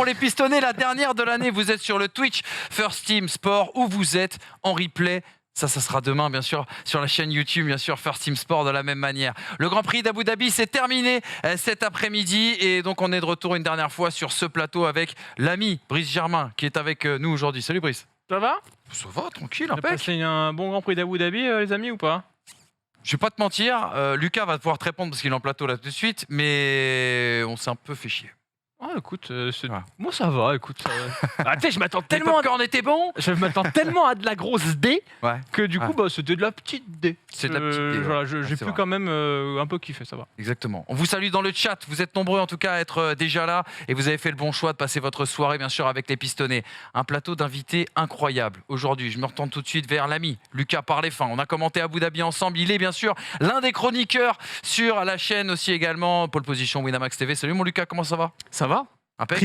pour les pistonnés, la dernière de l'année. Vous êtes sur le Twitch First Team Sport où vous êtes en replay. Ça sera demain, bien sûr, sur la chaîne YouTube, bien sûr, First Team Sport de la même manière. Le Grand Prix d'Abu Dhabi, c'est terminé cet après-midi. Et donc, on est de retour une dernière fois sur ce plateau avec l'ami Brice Germain qui est avec nous aujourd'hui. Salut Brice. Ça va? Ça va, tranquille, On a impec. passé un bon Grand Prix d'Abu Dhabi, les amis, ou pas? Je vais pas te mentir, Lucas va pouvoir te répondre parce qu'il est en plateau là tout de suite, mais on s'est un peu fait chier. Ah, écoute, Voilà. moi ça va, écoute. Ah, tu sais, je m'attends tellement, était bon. je m'attends tellement à de la grosse D Ouais. que du coup, Ouais. c'était de la petite D. C'est de la petite D, ouais. Voilà, Ouais, j'ai c'est pu vrai. quand même un peu kiffer, ça va. Exactement. On vous salue dans le chat. Vous êtes nombreux en tout cas à être déjà là et vous avez fait le bon choix de passer votre soirée bien sûr avec les pistonnés. Un plateau d'invités incroyable. Aujourd'hui, je me retourne tout de suite vers l'ami Lucas Parlefin. On a commenté Abu Dhabi ensemble. Il est bien sûr l'un des chroniqueurs sur la chaîne aussi également. Pole Position Winamax TV. Salut mon Lucas, comment ça va? Ça va? Impec.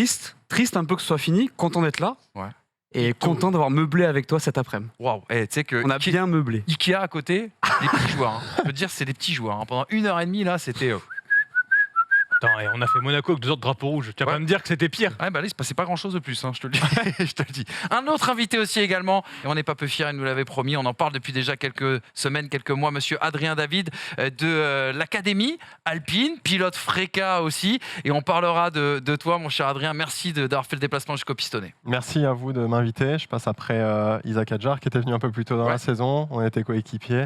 Triste un peu que ce soit fini, content d'être là. Ouais. Et content d'avoir meublé avec toi cet après-midi. Waouh. Tu sais que On a bien meublé. Ikea à côté, des petits joueurs. Hein. Je peux te dire, c'est des petits joueurs. Hein. Pendant 1h30 là, c'était. Attends, et on a fait Monaco avec 2 autres drapeaux rouges. Tu vas pas me dire que c'était pire? Ouais, bah là, il se passait pas grand-chose de plus, hein, je te le dis. Je te le dis. Un autre invité aussi également, et on n'est pas peu fiers, il nous l'avait promis, on en parle depuis déjà quelques semaines, quelques mois, monsieur Adrien David de l'Académie Alpine, pilote Freka aussi, et on parlera de toi, mon cher Adrien. Merci d'avoir fait le déplacement jusqu'au pistonné. Merci à vous de m'inviter. Je passe après Isaac Adjar qui était venu un peu plus tôt dans la saison. On était coéquipiers.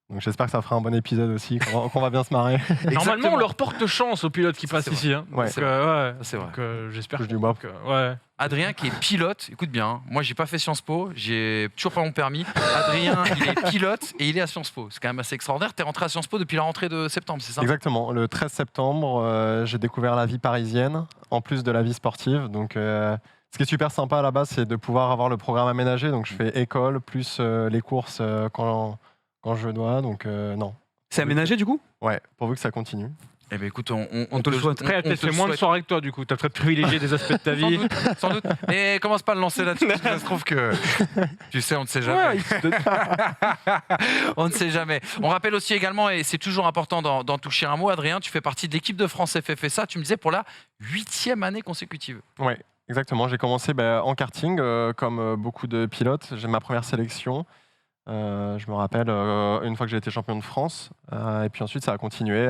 Donc j'espère que ça fera un bon épisode aussi, qu'on va bien se marrer. Normalement, on leur porte chance aux pilotes qui passent C'est ici. Hein. Ouais. Donc, ouais. C'est vrai. Donc, j'espère Touche du bois. que. Ouais. Adrien qui est pilote, écoute bien, hein, moi j'ai pas fait Sciences Po, j'ai toujours pas mon permis. Adrien, il est pilote et il est à Sciences Po. C'est quand même assez extraordinaire. Tu es rentré à Sciences Po depuis la rentrée de septembre, c'est ça? Exactement. Le 13 septembre, j'ai découvert la vie parisienne, en plus de la vie sportive. Donc, ce qui est super sympa à la base, c'est de pouvoir avoir le programme aménagé. Donc, je fais école plus les courses quand je dois. Donc, non. C'est aménagé du coup? Ouais, pourvu que ça continue. Eh bien écoute, On te le souhaite. Après, elle a peut-être fait moins de soirées que toi, du coup. T'as peut-être privilégié des aspects de ta Sans vie. doute, sans doute. Mais commence pas à le lancer là-dessus. Ça se trouve que. Tu sais, on ne sait jamais. On ne sait jamais. On rappelle aussi également, et c'est toujours important d'en toucher un mot, Adrien, tu fais partie de l'équipe de France FFSA, tu me disais, pour la 8e année consécutive. Ouais, exactement. J'ai commencé en karting, comme beaucoup de pilotes. J'ai ma première sélection. Je me rappelle une fois que j'ai été champion de France. Et puis ensuite, ça a continué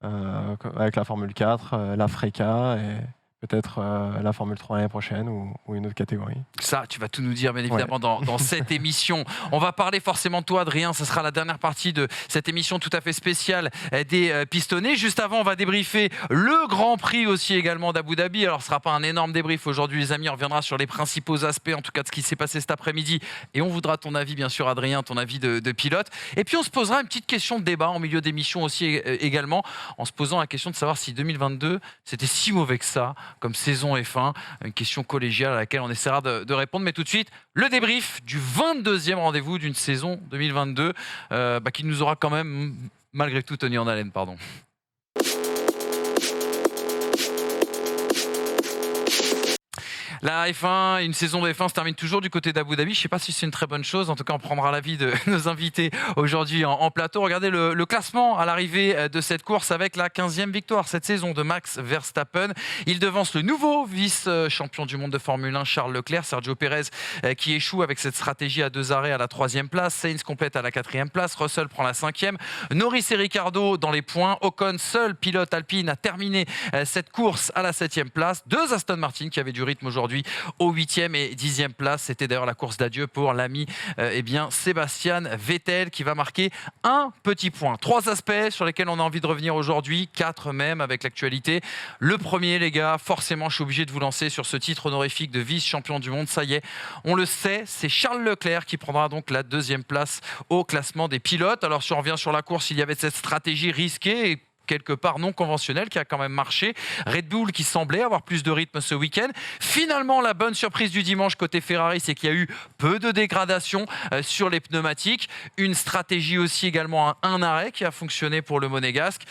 avec la Formule 4, la Freka et peut-être la Formule 3 l'année prochaine ou une autre catégorie. Ça, tu vas tout nous dire, bien évidemment, dans cette émission. On va parler forcément de toi, Adrien. Ce sera la dernière partie de cette émission tout à fait spéciale des pistonnés. Juste avant, on va débriefer le Grand Prix aussi également d'Abu Dhabi. Alors, ce ne sera pas un énorme débrief aujourd'hui, les amis. On reviendra sur les principaux aspects, en tout cas, de ce qui s'est passé cet après-midi. Et on voudra ton avis, bien sûr, Adrien, ton avis de pilote. Et puis, on se posera une petite question de débat en milieu d'émission aussi également, en se posant la question de savoir si 2022, c'était si mauvais que ça, comme saison F1, une question collégiale à laquelle on essaiera de répondre. Mais tout de suite, le débrief du 22e rendez-vous d'une saison 2022 qui nous aura quand même, malgré tout, tenu en haleine. Pardon. La F1, une saison de F1 se termine toujours du côté d'Abu Dhabi. Je ne sais pas si c'est une très bonne chose. En tout cas, on prendra l'avis de nos invités aujourd'hui en plateau. Regardez le classement à l'arrivée de cette course avec la 15e victoire cette saison de Max Verstappen. Il devance le nouveau vice-champion du monde de Formule 1, Charles Leclerc. Sergio Pérez qui échoue avec cette stratégie à 2 arrêts à la 3e place. Sainz complète à la 4e place. Russell prend la 5e. Norris et Ricciardo dans les points. Ocon, seul pilote alpine, a terminé cette course à la 7e place. 2 Aston Martin qui avaient du rythme aujourd'hui aux 8e et 10e place. C'était d'ailleurs la course d'adieu pour l'ami Sébastien Vettel qui va marquer un petit point. 3 aspects sur lesquels on a envie de revenir aujourd'hui, 4 même avec l'actualité. Le premier, les gars, forcément je suis obligé de vous lancer sur ce titre honorifique de vice-champion du monde. Ça y est, on le sait, c'est Charles Leclerc qui prendra donc la 2e place au classement des pilotes. Alors si on revient sur la course, il y avait cette stratégie risquée et quelque part non conventionnel qui a quand même marché. Red Bull qui semblait avoir plus de rythme ce week-end. Finalement, la bonne surprise du dimanche côté Ferrari, c'est qu'il y a eu peu de dégradation sur les pneumatiques. Une stratégie aussi également, un arrêt qui a fonctionné pour le Monégasque.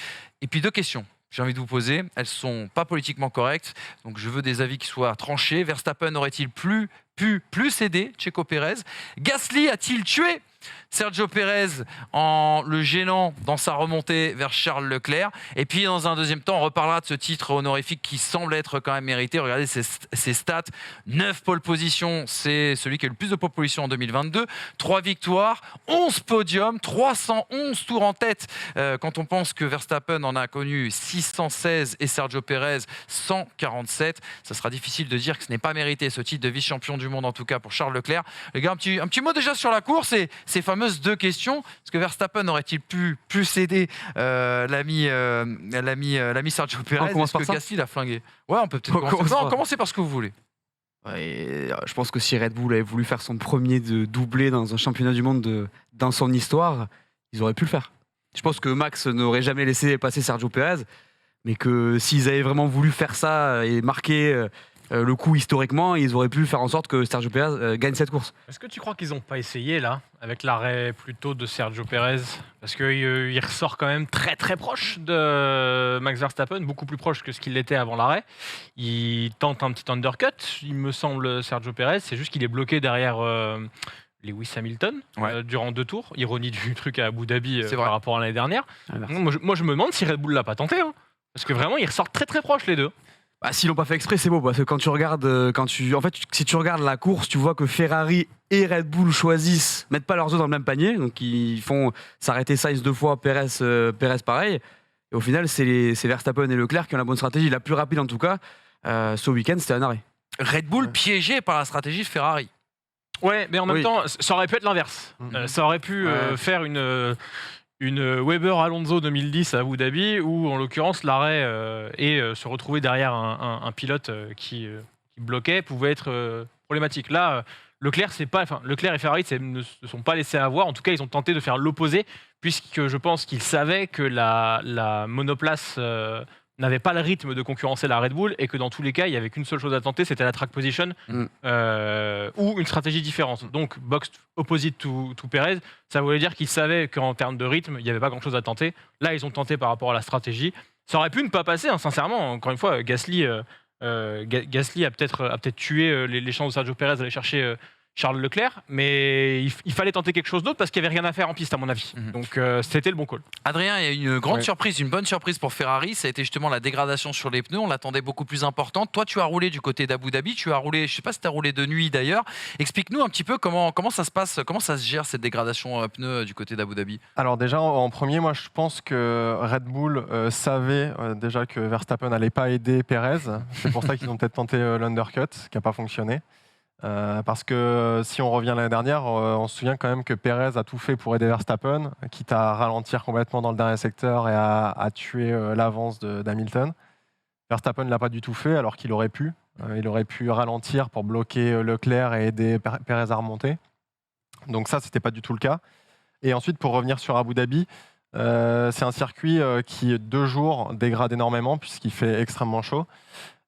Et puis 2 questions. J'ai envie de vous poser, elles ne sont pas politiquement correctes, donc je veux des avis qui soient tranchés. Verstappen aurait-il plus céder Checo Pérez? Gasly a-t-il tué Sergio Pérez en le gênant dans sa remontée vers Charles Leclerc. Et puis dans un deuxième temps, on reparlera de ce titre honorifique qui semble être quand même mérité. Regardez ses stats. 9 pole positions, c'est celui qui a eu le plus de pole positions en 2022. 3 victoires, 11 podiums, 311 tours en tête. Quand on pense que Verstappen en a connu 616 et Sergio Pérez 147, ça sera difficile de dire que ce n'est pas mérité ce titre de vice-champion du monde, en tout cas pour Charles Leclerc. Les gars, un petit mot déjà sur la course et ces fameuses 2 questions. Est-ce que Verstappen aurait-il pu plus aider l'ami Sergio Pérez? Est-ce que Gasly l'a flingué? Ouais, on peut peut-être commencer par ce que vous voulez. Ouais, je pense que si Red Bull avait voulu faire son premier doublé dans un championnat du monde dans son histoire, ils auraient pu le faire. Je pense que Max n'aurait jamais laissé passer Sergio Pérez, mais que s'ils avaient vraiment voulu faire ça et marquer le coup historiquement, ils auraient pu faire en sorte que Sergio Pérez gagne cette course. Est-ce que tu crois qu'ils n'ont pas essayé là, avec l'arrêt plutôt de Sergio Pérez? Parce qu'il ressort quand même très très proche de Max Verstappen, beaucoup plus proche que ce qu'il l'était avant l'arrêt. Il tente un petit undercut, il me semble, Sergio Pérez. C'est juste qu'il est bloqué derrière Lewis Hamilton durant 2 tours. Ironie du truc à Abu Dhabi par rapport à l'année dernière. Moi je me demande si Red Bull l'a pas tenté. Hein. Parce que vraiment, ils ressortent très très proches les deux. Bah, s'ils l'ont pas fait exprès, c'est beau parce que quand tu regardes, si tu regardes la course, tu vois que Ferrari et Red Bull mettent pas leurs œufs dans le même panier, donc ils font s'arrêter Sainz 2 fois, Pérez pareil. Et au final, c'est Verstappen et Leclerc qui ont la bonne stratégie, la plus rapide en tout cas. Ce week-end, c'était un arrêt. Red Bull piégé par la stratégie de Ferrari. Ouais, mais en même temps, ça aurait pu être l'inverse. Ça aurait pu faire une Weber-Alonso 2010 à Abu Dhabi, où en l'occurrence l'arrêt et se retrouver derrière un pilote qui bloquait pouvait être problématique. Là, Leclerc et Ferrari ne se sont pas laissés avoir. En tout cas, ils ont tenté de faire l'opposé, puisque je pense qu'ils savaient que la monoplace n'avait pas le rythme de concurrencer la Red Bull et que dans tous les cas, il n'y avait qu'une seule chose à tenter, c'était la track position ou une stratégie différente. Donc, box opposite to Perez, ça voulait dire qu'ils savaient qu'en termes de rythme, il n'y avait pas grand-chose à tenter. Là, ils ont tenté par rapport à la stratégie. Ça aurait pu ne pas passer, hein, sincèrement. Encore une fois, Gasly a peut-être tué les chances de Sergio Perez d'aller chercher Charles Leclerc, mais il fallait tenter quelque chose d'autre parce qu'il n'y avait rien à faire en piste, à mon avis. Donc c'était le bon call. Adrien, il y a une grande surprise, une bonne surprise pour Ferrari, ça a été justement la dégradation sur les pneus. On l'attendait beaucoup plus importante. Toi, tu as roulé du côté d'Abu Dhabi, je ne sais pas si tu as roulé de nuit d'ailleurs. Explique-nous un petit peu comment ça se passe, comment ça se gère cette dégradation pneus du côté d'Abu Dhabi. Alors déjà, en premier, moi je pense que Red Bull savait déjà que Verstappen n'allait pas aider Perez. C'est pour ça qu'ils ont peut-être tenté l'undercut, qui n'a pas fonctionné. Parce que si on revient l'année dernière, on se souvient quand même que Pérez a tout fait pour aider Verstappen, quitte à ralentir complètement dans le dernier secteur et à tuer l'avance d'Hamilton. Verstappen ne l'a pas du tout fait alors qu'il aurait pu. Il aurait pu ralentir pour bloquer Leclerc et aider Pérez à remonter. Donc ça, c'était pas du tout le cas. Et ensuite, pour revenir sur Abu Dhabi, c'est un circuit qui, 2 jours, dégrade énormément puisqu'il fait extrêmement chaud.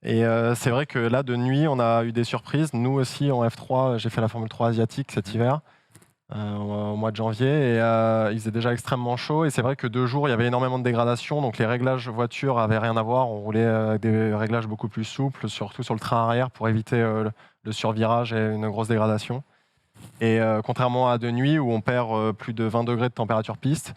Et c'est vrai que là, de nuit, on a eu des surprises. Nous aussi, en F3, j'ai fait la Formule 3 asiatique cet hiver, au mois de janvier, et il faisait déjà extrêmement chaud. Et c'est vrai que 2 jours, il y avait énormément de dégradation. Donc les réglages voiture n'avaient rien à voir. On roulait avec des réglages beaucoup plus souples, surtout sur le train arrière, pour éviter le survirage et une grosse dégradation. Et contrairement à de nuit, où on perd plus de 20 degrés de température piste,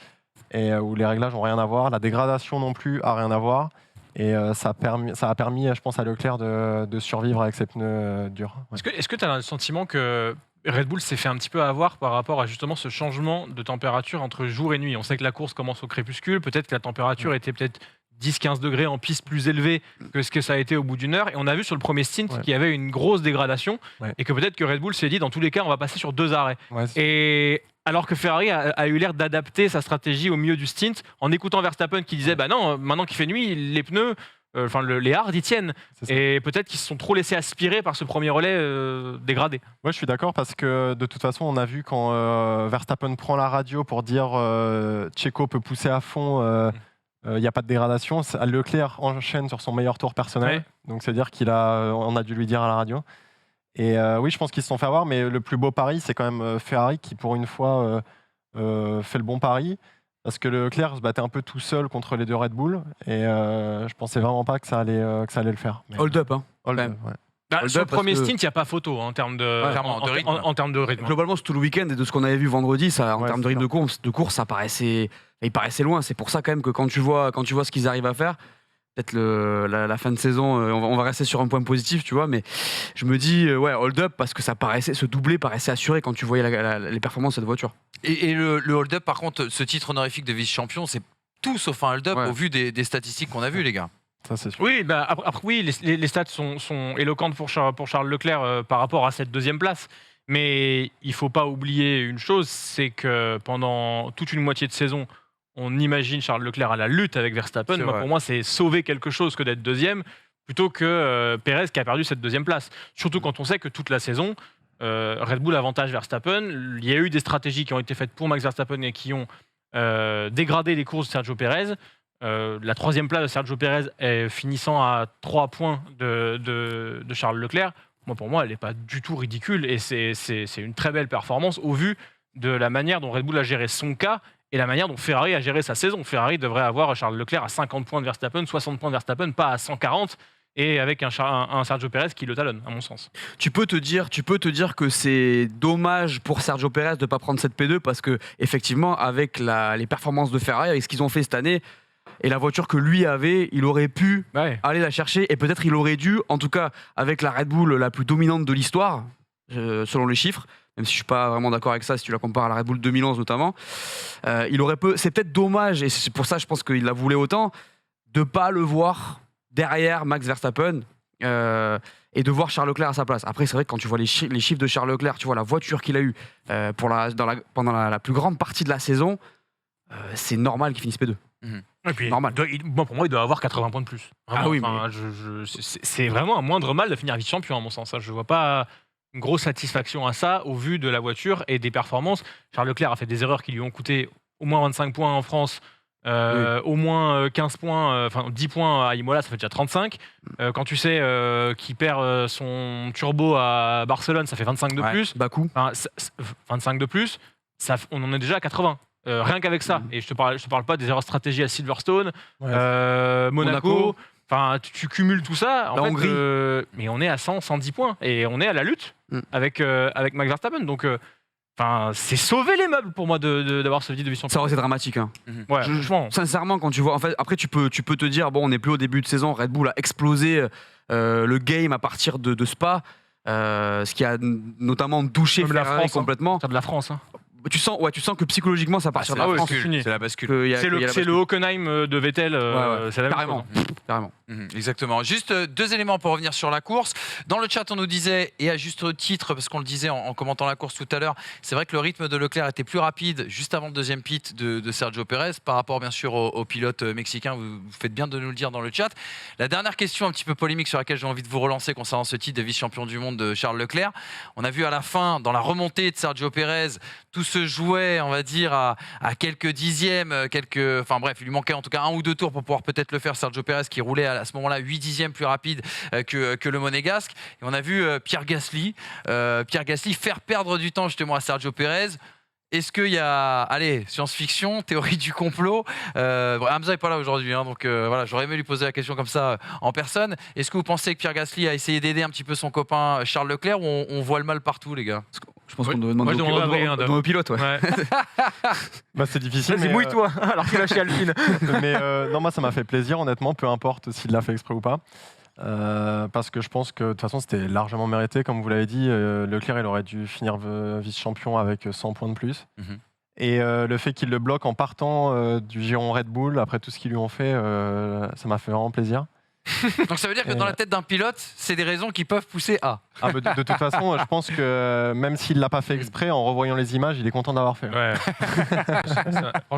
et où les réglages n'ont rien à voir, la dégradation non plus n'a rien à voir. Et ça a permis, je pense, à Leclerc de survivre avec ses pneus durs. Ouais. Est-ce que tu as le sentiment que Red Bull s'est fait un petit peu avoir par rapport à justement ce changement de température entre jour et nuit? On sait que la course commence au crépuscule, peut-être que la température était peut-être 10-15 degrés en piste plus élevée que ce que ça a été au bout d'une heure. Et on a vu sur le premier stint qu'il y avait une grosse dégradation et que peut-être que Red Bull s'est dit, dans tous les cas, on va passer sur 2 arrêts. Et alors que Ferrari a eu l'air d'adapter sa stratégie au milieu du stint en écoutant Verstappen qui disait bah non, maintenant qu'il fait nuit, les pneus, les hards, ils tiennent. Et peut-être qu'ils se sont trop laissés aspirer par ce premier relais dégradé. Ouais, je suis d'accord parce que de toute façon, on a vu quand Verstappen prend la radio pour dire Checo peut pousser à fond. Il n'y a pas de dégradation. Leclerc enchaîne sur son meilleur tour personnel. Donc c'est-à-dire on a dû lui dire à la radio. Et oui, je pense qu'ils se sont fait avoir, mais le plus beau pari, c'est quand même Ferrari qui, pour une fois, fait le bon pari. Parce que Leclerc se battait un peu tout seul contre les 2 Red Bull. Et je pensais vraiment pas que ça allait le faire. Hold up, hein. Hold up, ouais. Sur le premier stint, il n'y a pas photo en termes de rythme. En termes de rythme. Globalement, tout le week-end et de ce qu'on avait vu vendredi, en termes de rythme de course, ça paraissait loin. C'est pour ça quand même que quand tu vois ce qu'ils arrivent à faire, peut-être la fin de saison, on va rester sur un point positif, tu vois, mais je me dis, hold up, parce que ce doublé paraissait assuré quand tu voyais les performances de cette voiture. Et le hold up, par contre, ce titre honorifique de vice-champion, c'est tout sauf un hold up au vu des statistiques qu'on a vues, les gars. Ça, c'est sûr. Oui, après, les stats sont éloquentes pour Charles Leclerc par rapport à cette deuxième place. Mais il ne faut pas oublier une chose, c'est que pendant toute une moitié de saison, on imagine Charles Leclerc à la lutte avec Verstappen. Pour moi, c'est sauver quelque chose que d'être deuxième, plutôt que Pérez qui a perdu cette deuxième place. Surtout quand on sait que toute la saison, Red Bull avantage Verstappen. Il y a eu des stratégies qui ont été faites pour Max Verstappen et qui ont dégradé les courses de Sergio Pérez. La troisième place de Sergio Pérez est finissant à 3 points de Charles Leclerc. Pour moi, elle n'est pas du tout ridicule et c'est une très belle performance au vu de la manière dont Red Bull a géré son cas et la manière dont Ferrari a géré sa saison. Ferrari devrait avoir Charles Leclerc à 50 points de Verstappen, 60 points de Verstappen, pas à 140, et avec un Sergio Pérez qui le talonne, à mon sens. Tu peux te dire que c'est dommage pour Sergio Pérez de ne pas prendre cette P2 parce que effectivement, avec les performances de Ferrari, avec ce qu'ils ont fait cette année, et la voiture que lui avait, il aurait pu aller la chercher et peut-être il aurait dû, en tout cas avec la Red Bull la plus dominante de l'histoire, selon les chiffres, même si je ne suis pas vraiment d'accord avec ça, si tu la compares à la Red Bull 2011 notamment, c'est peut-être dommage, et c'est pour ça je pense qu'il la voulait autant, de ne pas le voir derrière Max Verstappen et de voir Charles Leclerc à sa place. Après, c'est vrai que quand tu vois les chiffres de Charles Leclerc, tu vois la voiture qu'il a eue pendant la plus grande partie de la saison, c'est normal qu'il finisse P2. Et puis, normal. Pour moi, il doit avoir 80 points de plus. Vraiment, c'est vraiment un moindre mal de finir vice-champion, à mon sens. Je ne vois pas une grosse satisfaction à ça au vu de la voiture et des performances. Charles Leclerc a fait des erreurs qui lui ont coûté au moins 25 points en France, au moins 15 points, 10 points à Imola, ça fait déjà 35. Quand tu sais qu'il perd son turbo à Barcelone, ça fait 25 de plus. Bakou. 25 de plus, on en est déjà à 80. Rien qu'avec ça. Et je te parle pas des erreurs de stratégie à Silverstone, Monaco. Enfin, tu cumules tout ça. En fait, mais on est à 110 points et on est à la lutte avec Max Verstappen. Donc, c'est sauver les meubles pour moi d'avoir ce de vice-champion. Ça aurait été dramatique. Hein. Sincèrement, quand tu vois, en fait, après tu peux te dire, bon, on n'est plus au début de saison. Red Bull a explosé le game à partir de Spa, ce qui a notamment douché Ferrari complètement. C'est de la France. Hein. Tu sens que psychologiquement ça part sur la France. C'est la bascule. C'est le Hockenheim de Vettel. C'est la même chose. Carrément. Exactement. Juste 2 éléments pour revenir sur la course. Dans le chat, on nous disait, et à juste titre, parce qu'on le disait en commentant la course tout à l'heure, c'est vrai que le rythme de Leclerc était plus rapide juste avant le deuxième pit de Sergio Pérez par rapport bien sûr au pilote mexicain. Vous faites bien de nous le dire dans le chat. La dernière question un petit peu polémique sur laquelle j'ai envie de vous relancer concernant ce titre de vice-champion du monde de Charles Leclerc. On a vu à la fin, dans la remontée de Sergio Pérez, tout se jouait, on va dire, à quelques dixièmes, il lui manquait en tout cas 1 ou 2 tours pour pouvoir peut-être le faire. Sergio Pérez qui roulait à ce moment-là 8 dixièmes plus rapide que le Monégasque. Et on a vu Pierre Gasly faire perdre du temps justement à Sergio Pérez. Est-ce qu'il y a, science-fiction, théorie du complot, Hamza n'est pas là aujourd'hui, hein, donc j'aurais aimé lui poser la question comme ça en personne. Est-ce que vous pensez que Pierre Gasly a essayé d'aider un petit peu son copain Charles Leclerc, ou on voit le mal partout, les gars? Je pense qu'on doit demander au pilote. C'est difficile. Vas-y, mouille-toi, alors qu'il a chez Alpine. Mais non, moi ça m'a fait plaisir, honnêtement, peu importe s'il l'a fait exprès ou pas. Parce que je pense que de toute façon c'était largement mérité, comme vous l'avez dit. Leclerc il aurait dû finir vice-champion avec 100 points de plus. Et le fait qu'il le bloque en partant du giron Red Bull, après tout ce qu'ils lui ont fait, ça m'a fait vraiment plaisir. Donc ça veut dire que dans la tête d'un pilote, c'est des raisons qui peuvent pousser à. De toute façon, je pense que même s'il ne l'a pas fait exprès, en revoyant les images, il est content d'avoir fait. Ouais.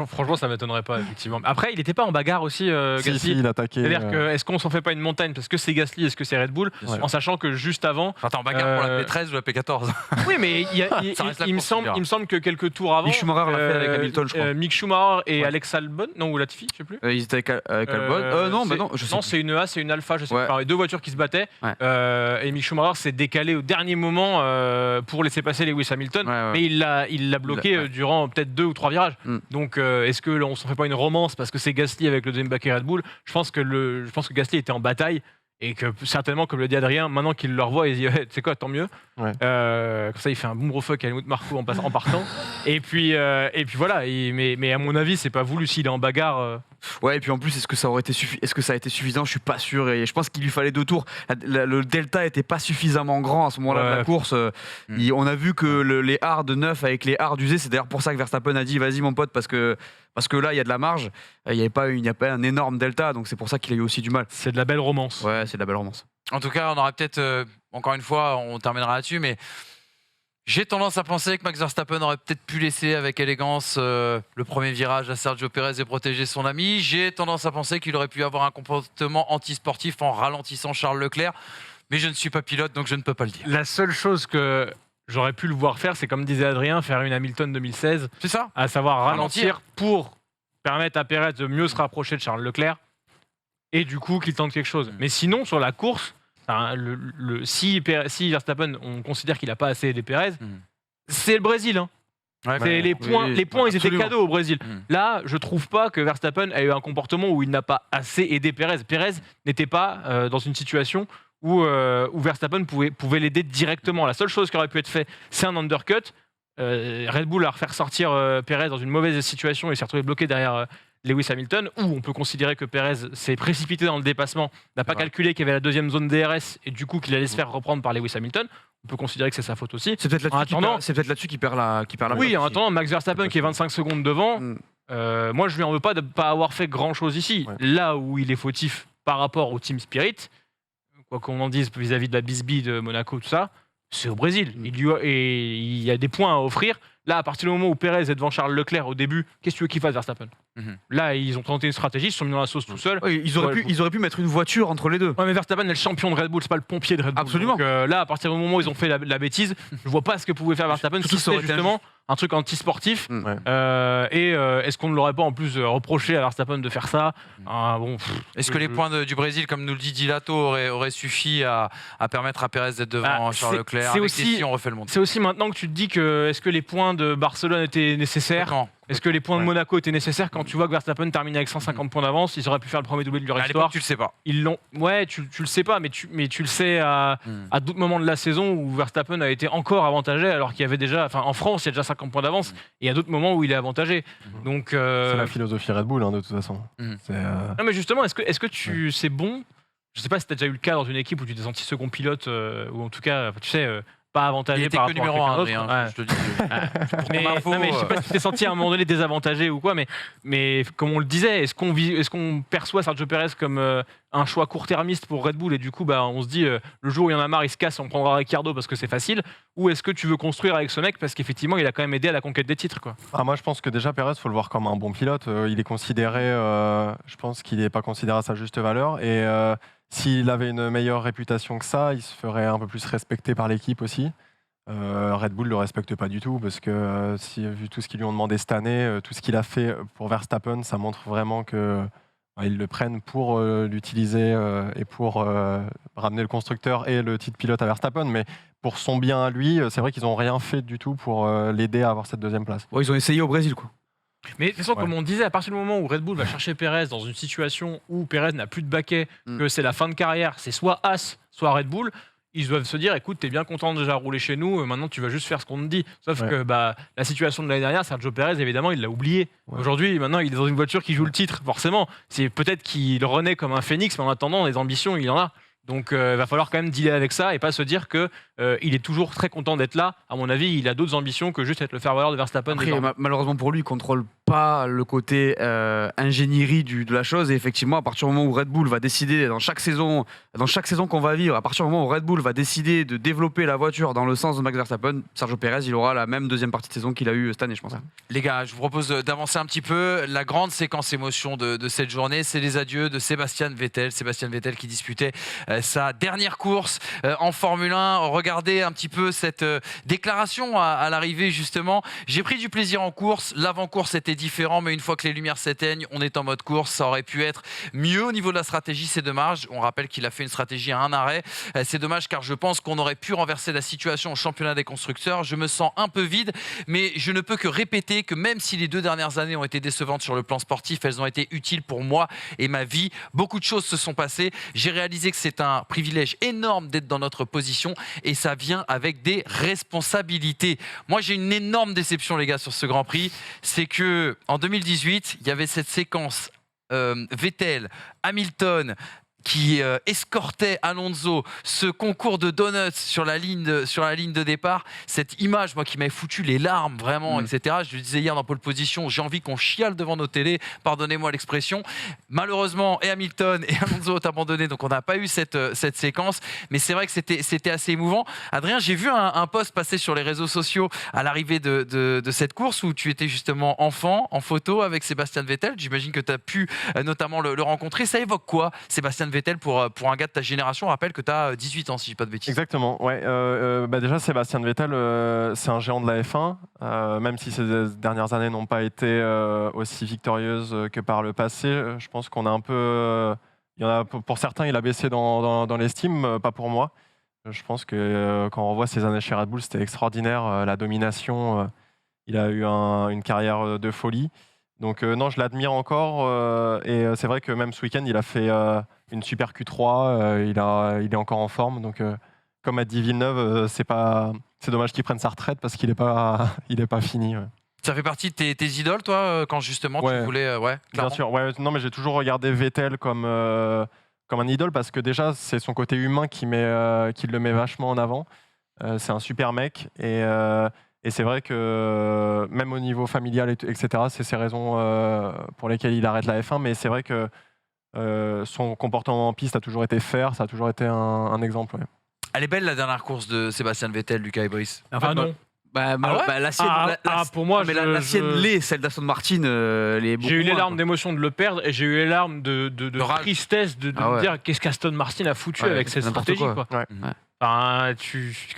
Franchement, ça ne m'étonnerait pas, effectivement. Après, il n'était pas en bagarre aussi, Gasly. Si, il attaquait. C'est-à-dire est-ce qu'on s'en fait pas une montagne parce que c'est Gasly, est-ce que c'est Red Bull, en sachant que juste avant. Attends, en bagarre pour la P13 ou la P14. Oui, mais il me semble que quelques tours avant. Mick Schumacher l'a fait avec Hamilton, je crois. Mick Schumacher et Alex Albon, non, ou Latifi, je sais plus. Ils étaient avec Albon. Non, je sais. Non, c'est une EA, c'est une Alpha, je sais pas. 2 voitures qui se battaient. Et Mick Schumacher s'est décalé au dernier moment pour laisser passer Lewis Hamilton, mais il l'a bloqué durant peut-être 2 ou 3 virages. Donc est-ce que on s'en fait pas une romance parce que c'est Gasly avec le deuxième baquet Red Bull? Je pense que Gasly était en bataille Et que certainement, comme le dit Adrien, maintenant qu'il le revoit, il se dit tu sais quoi, tant mieux. Ouais. Comme ça, il fait un boom refuck à Helmut Marko en partant. et puis voilà. Mais à mon avis, c'est pas voulu s'il est en bagarre. Ouais, et puis en plus, est-ce que ça a été suffisant? Je suis pas sûr. Et je pense qu'il lui fallait 2 tours. Le delta était pas suffisamment grand à ce moment-là de la course. On a vu que les hards de neuf avec les hards usés, c'est d'ailleurs pour ça que Verstappen a dit vas-y mon pote, parce que là il y a de la marge. Il n'y a pas un énorme delta, donc c'est pour ça qu'il a eu aussi du mal. C'est de la belle romance. Ouais, c'est de la belle romance. En tout cas, on aurait peut-être, encore une fois, on terminera là-dessus, mais j'ai tendance à penser que Max Verstappen aurait peut-être pu laisser avec élégance le premier virage à Sergio Pérez et protéger son ami. J'ai tendance à penser qu'il aurait pu avoir un comportement antisportif en ralentissant Charles Leclerc, mais je ne suis pas pilote, donc je ne peux pas le dire. La seule chose que j'aurais pu le voir faire, c'est comme disait Adrien, faire une Hamilton 2016, C'est ça? à savoir ralentir pour permettre à Pérez de mieux se rapprocher de Charles Leclerc et du coup qu'il tente quelque chose. Mais sinon, sur la course, si Verstappen, on considère qu'il n'a pas assez aidé Pérez, c'est le Brésil. Hein. Ouais, Les points, ils étaient absolument. cadeaux au Brésil. Là, je trouve pas que Verstappen ait eu un comportement où il n'a pas assez aidé Pérez. Pérez n'était pas dans une situation où Verstappen pouvait l'aider directement. La seule chose qui aurait pu être faite, c'est un undercut. Red Bull a refaire sortir Pérez dans une mauvaise situation et s'est retrouvé bloqué derrière Lewis Hamilton, où on peut considérer que Pérez s'est précipité dans le dépassement, n'a pas calculé qu'il y avait la deuxième zone DRS et du coup qu'il allait se faire reprendre par Lewis Hamilton. On peut considérer que c'est sa faute aussi. C'est peut-être là-dessus qu'il perd la Oui, en attendant, Max Verstappen qui est 25 secondes devant, moi je lui en veux pas de ne pas avoir fait grand-chose ici. Ouais. Là où il est fautif par rapport au Team Spirit, quoi qu'on en dise vis-à-vis de la Bisbee de Monaco, tout ça, c'est au Brésil. Il y a des points à offrir. Là, à partir du moment où Pérez est devant Charles Leclerc au début, qu'est-ce que tu veux qu'il fasse, Verstappen? Là, ils ont tenté une stratégie, ils se sont mis dans la sauce tout seuls. Ouais, ils auraient pu mettre une voiture entre les deux. Ouais, mais Verstappen est le champion de Red Bull, c'est pas le pompier de Red Bull. Absolument. Donc, là, à partir du moment où ils ont fait la bêtise, je vois pas ce que pouvait faire Verstappen, Surtout si ça aurait c'était été justement un truc anti-sportif. Ouais. Est-ce qu'on ne l'aurait pas en plus reproché à Verstappen de faire ça? Est-ce que les points du Brésil, comme nous le dit Dilato, auraient suffi à permettre à Pérez d'être devant Charles Leclerc? Avec aussi, si on refait le monde. c'est aussi maintenant que tu te dis que est-ce que les points de Barcelone étaient nécessaires? Est-ce que les points de Monaco étaient nécessaires quand tu vois que Verstappen termine avec 150 points d'avance? Ils auraient pu faire le premier doublé de leur À histoire. l'époque, tu le sais pas. Ils l'ont. Ouais, tu le sais pas, mais tu le sais à d'autres moments de la saison où Verstappen a été encore avantagé, alors qu'il y avait déjà. Enfin, en France, il y a déjà 50 points d'avance, et il y a d'autres moments où il est avantagé. Donc. C'est la philosophie Red Bull, hein, de toute façon. Non, mais justement, est-ce que c'est bon? Je sais pas si tu as déjà eu le cas dans une équipe où tu t'es senti second pilote, ou en tout cas, tu sais. Pas avantagé Il était par que rapport numéro à 1, quelqu'un Adrien, d'autre. je te dis. Mais, Pour info, non, mais je sais pas si tu t'es senti à un moment donné désavantagé ou quoi, mais comme on le disait, est-ce qu'on perçoit Sergio Pérez comme un choix court-termiste pour Red Bull et du coup on se dit le jour où il y en a marre, il se casse, on prendra Ricciardo parce que c'est facile, ou est-ce que tu veux construire avec ce mec parce qu'effectivement il a quand même aidé à la conquête des titres, quoi? Moi, je pense que déjà Pérez, faut le voir comme un bon pilote. Il est considéré, je pense qu'il n'est pas considéré à sa juste valeur. Et s'il avait une meilleure réputation que ça, il se ferait un peu plus respecter par l'équipe aussi. Red Bull ne le respecte pas du tout parce que vu tout ce qu'ils lui ont demandé cette année, tout ce qu'il a fait pour Verstappen, ça montre vraiment que ils le prennent pour l'utiliser et pour ramener le constructeur et le titre pilote à Verstappen. Mais pour son bien à lui, c'est vrai qu'ils n'ont rien fait du tout pour l'aider à avoir cette deuxième place. Ouais, ils ont essayé au Brésil, quoi. Mais de toute façon, comme on disait, à partir du moment où Red Bull va chercher Pérez dans une situation où Pérez n'a plus de baquet, que c'est la fin de carrière, c'est soit As, soit Red Bull, ils doivent se dire, écoute, t'es bien content de déjà rouler chez nous, maintenant tu vas juste faire ce qu'on te dit. Sauf que la situation de l'année dernière, Sergio Pérez, évidemment, il l'a oublié. Aujourd'hui, maintenant, il est dans une voiture qui joue le titre, forcément. C'est peut-être qu'il renaît comme un phénix, mais en attendant, les ambitions, il en a. Donc, il va falloir quand même dealer avec ça et pas se dire que il est toujours très content d'être là. À mon avis, il a d'autres ambitions que juste être le faire-valoir de Verstappen. Après, malheureusement pour lui, il contrôle pas le côté ingénierie de la chose. Et effectivement, à partir du moment où Red Bull va décider, dans chaque saison qu'on va vivre, à partir du moment où Red Bull va décider de développer la voiture dans le sens de Max Verstappen, Sergio Pérez, il aura la même deuxième partie de saison qu'il a eu cette année, je pense. Les gars, je vous propose d'avancer un petit peu. La grande séquence émotion de cette journée, c'est les adieux de Sébastien Vettel. Sébastien Vettel qui disputait sa dernière course en Formule 1. Regardez un petit peu cette déclaration à l'arrivée, justement. J'ai pris du plaisir en course. L'avant-course était différent, mais une fois que les lumières s'éteignent, on est en mode course. Ça aurait pu être mieux au niveau de la stratégie, c'est dommage. On rappelle qu'il a fait une stratégie à un arrêt. C'est dommage car je pense qu'on aurait pu renverser la situation au championnat des constructeurs. Je me sens un peu vide, mais je ne peux que répéter que même si les 2 dernières années ont été décevantes sur le plan sportif, elles ont été utiles pour moi et ma vie. Beaucoup de choses se sont passées. J'ai réalisé que c'est un privilège énorme d'être dans notre position et ça vient avec des responsabilités. Moi, j'ai une énorme déception, les gars, sur ce Grand Prix. C'est que en 2018, il y avait cette séquence Vettel, Hamilton, qui escortait Alonso, ce concours de donuts sur la ligne de départ, cette image, moi, qui m'avait foutu les larmes, vraiment, etc. Je le disais hier dans Pole Position, j'ai envie qu'on chiale devant nos télés, pardonnez-moi l'expression. Malheureusement, et Hamilton et Alonso ont abandonné, donc on n'a pas eu cette séquence, mais c'est vrai que c'était assez émouvant. Adrien, j'ai vu un post passer sur les réseaux sociaux à l'arrivée de cette course où tu étais justement enfant, en photo avec Sébastien Vettel. J'imagine que tu as pu notamment le rencontrer. Ça évoque quoi, Sébastien Vettel, pour un gars de ta génération? On rappelle que tu as 18 ans, si je dis pas de bêtises. Exactement, ouais. Déjà, Sébastien Vettel, c'est un géant de la F1. Même si ces dernières années n'ont pas été aussi victorieuses que par le passé, je pense qu'on a un peu... il y en a, pour certains, il a baissé dans l'estime, pas pour moi. Je pense que quand on revoit ses années chez Red Bull, c'était extraordinaire, la domination. Il a eu une carrière de folie. Donc non, je l'admire encore. Et c'est vrai que même ce week-end, il a fait une super Q3. Il est encore en forme. Donc, comme a dit Villeneuve, c'est dommage qu'il prenne sa retraite parce qu'il n'est pas fini. Ouais. Ça fait partie de tes idoles, toi, quand justement tu voulais... Bien sûr. Ouais, non, mais j'ai toujours regardé Vettel comme un idole parce que déjà, c'est son côté humain qui le met vachement en avant. C'est un super mec. Et c'est vrai que même au niveau familial, etc., c'est ces raisons pour lesquelles il arrête la F1. Mais c'est vrai que son comportement en piste a toujours été fair, ça a toujours été un exemple. Ouais. Elle est belle, la dernière course de Sébastien Vettel, Lucas et Brice. En fait, non. La sienne, pour moi, la sienne l'est, celle d'Aston Martin. J'ai eu les larmes d'émotion de le perdre et j'ai eu les larmes de tristesse de me dire qu'est-ce qu'Aston Martin a foutu avec cette stratégie. Quoi. Ouais. Enfin,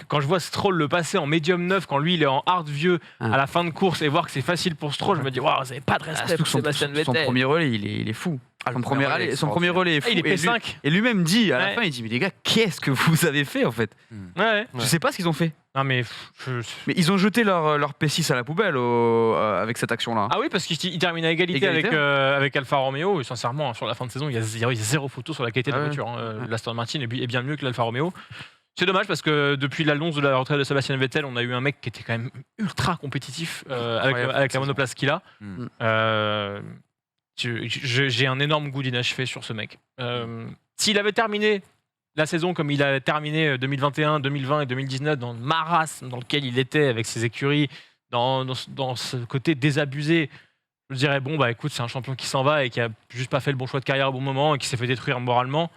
quand je vois Stroll le passer en médium 9, quand lui il est en hard vieux à la fin de course et voir que c'est facile pour Stroll, je me dis waouh, vous n'avez pas de respect pour Sébastien Vettel. Son premier relais, il est fou. Son premier relais est fou. Il est P5. Et lui-même dit à la fin, il dit mais les gars, qu'est-ce que vous avez fait en fait? Je sais pas ce qu'ils ont fait. Non mais ils ont jeté leur P6 à la poubelle avec cette action-là. Ah oui, parce qu'ils terminent à égalité. Avec Alfa Romeo. Et sincèrement, sur la fin de saison, il y a zéro photo sur la qualité de la voiture. L'Aston Martin est bien mieux que l'Alfa Romeo. C'est dommage parce que depuis l'annonce de la retraite de Sébastien Vettel, on a eu un mec qui était quand même ultra compétitif avec la monoplace qu'il a. J'ai un énorme goût d'inachevé sur ce mec. S'il avait terminé la saison comme il a terminé 2021, 2020 et 2019 dans le marasme dans lequel il était avec ses écuries, dans ce côté désabusé, je dirais bon bah écoute, c'est un champion qui s'en va et qui a juste pas fait le bon choix de carrière au bon moment et qui s'est fait détruire moralement.